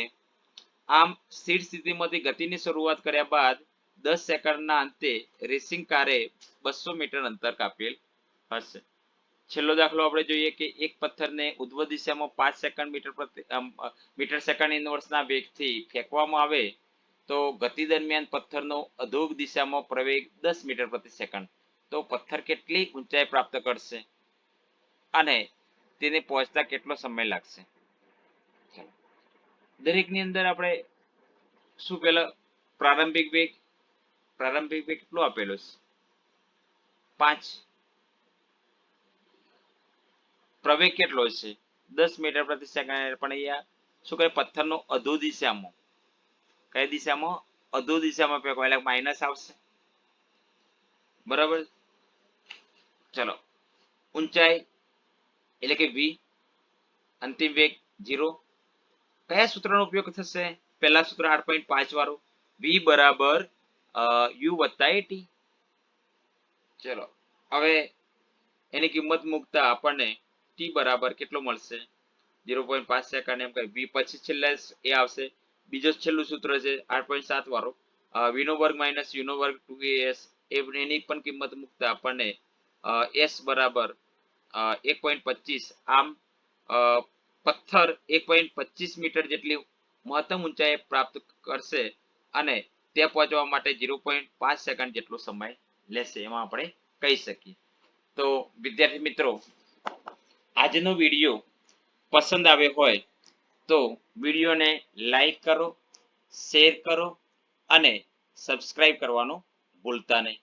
આમ સ્થિર સ્થિતિમાંથી ગતિની શરૂઆત કર્યા બાદ 10 સેકન્ડના અંતે રેસિંગ કારે 200 મીટર અંતર કાપેલ હશે. છેલ્લો દાખલો આપણે જોઈએ કે એક પથ્થરને ઉધ્વ દિશામાં 5 સેકન્ડ મીટર સેકન્ડ ઇન્વર્સના વેગથી ફેંકવામાં આવે તો ગતિ દરમિયાન પથ્થરનો અધોગ દિશામાં પ્રવેગ 10 મીટર પ્રતિ સેકન્ડ. તો પથ્થર કેટલી ઊંચાઈ પ્રાપ્ત કરશે અને તેને પહોંચતા કેટલો સમય લાગશે? દરેકની અંદર આપણે શું પેલા પ્રારંભિક વેગ કેટલો આપેલો છે? 5. પ્રવેગ કેટલો છે? 10 મીટર પ્રતિ સેકન્ડ. પણ અહીંયા શું કરે? પથ્થરનો અધો દિશામાં, કઈ દિશામાં? અધો દિશામાં ફેંકો એટલે માઇનસ આવશે, બરાબર. ચલો ઊંચાઈ એટલે કે v, અંતિમ વેગ 0. કયા સૂત્રનો ઉપયોગ થશે? પહેલા સૂત્ર 8.5 વાળું, v બરાબર u વત્તા at. ચલો હવે એની કિંમત મૂકતા આપણને t બરાબર કેટલો મળશે? 0.5 સેકન્ડ. એમ કહે v પછી છેલ્લે એ આવશે, બીજો છેલ્લું સૂત્ર છે 8.7 વાળો, v નો વર્ગ માઇનસ u નો વર્ગ 2as. એની પણ કિંમત મૂકતા આપણને s બરાબર 1.25. આમ પથ્થર 1.25 મીટર જેટલી મહત્તમ ઊંચાઈ પ્રાપ્ત કરશે અને ત્યાં પહોંચવા માટે 0.5 સેકન્ડ જેટલો સમય લેશે, એમાં આપણે કહી શકીએ. તો વિદ્યાર્થી મિત્રો, આજનો વિડીયો પસંદ આવ્યો હોય તો વિડીયોને લાઈક કરો, શેર કરો અને સબસ્ક્રાઇબ કરવાનું ભૂલતા નહીં.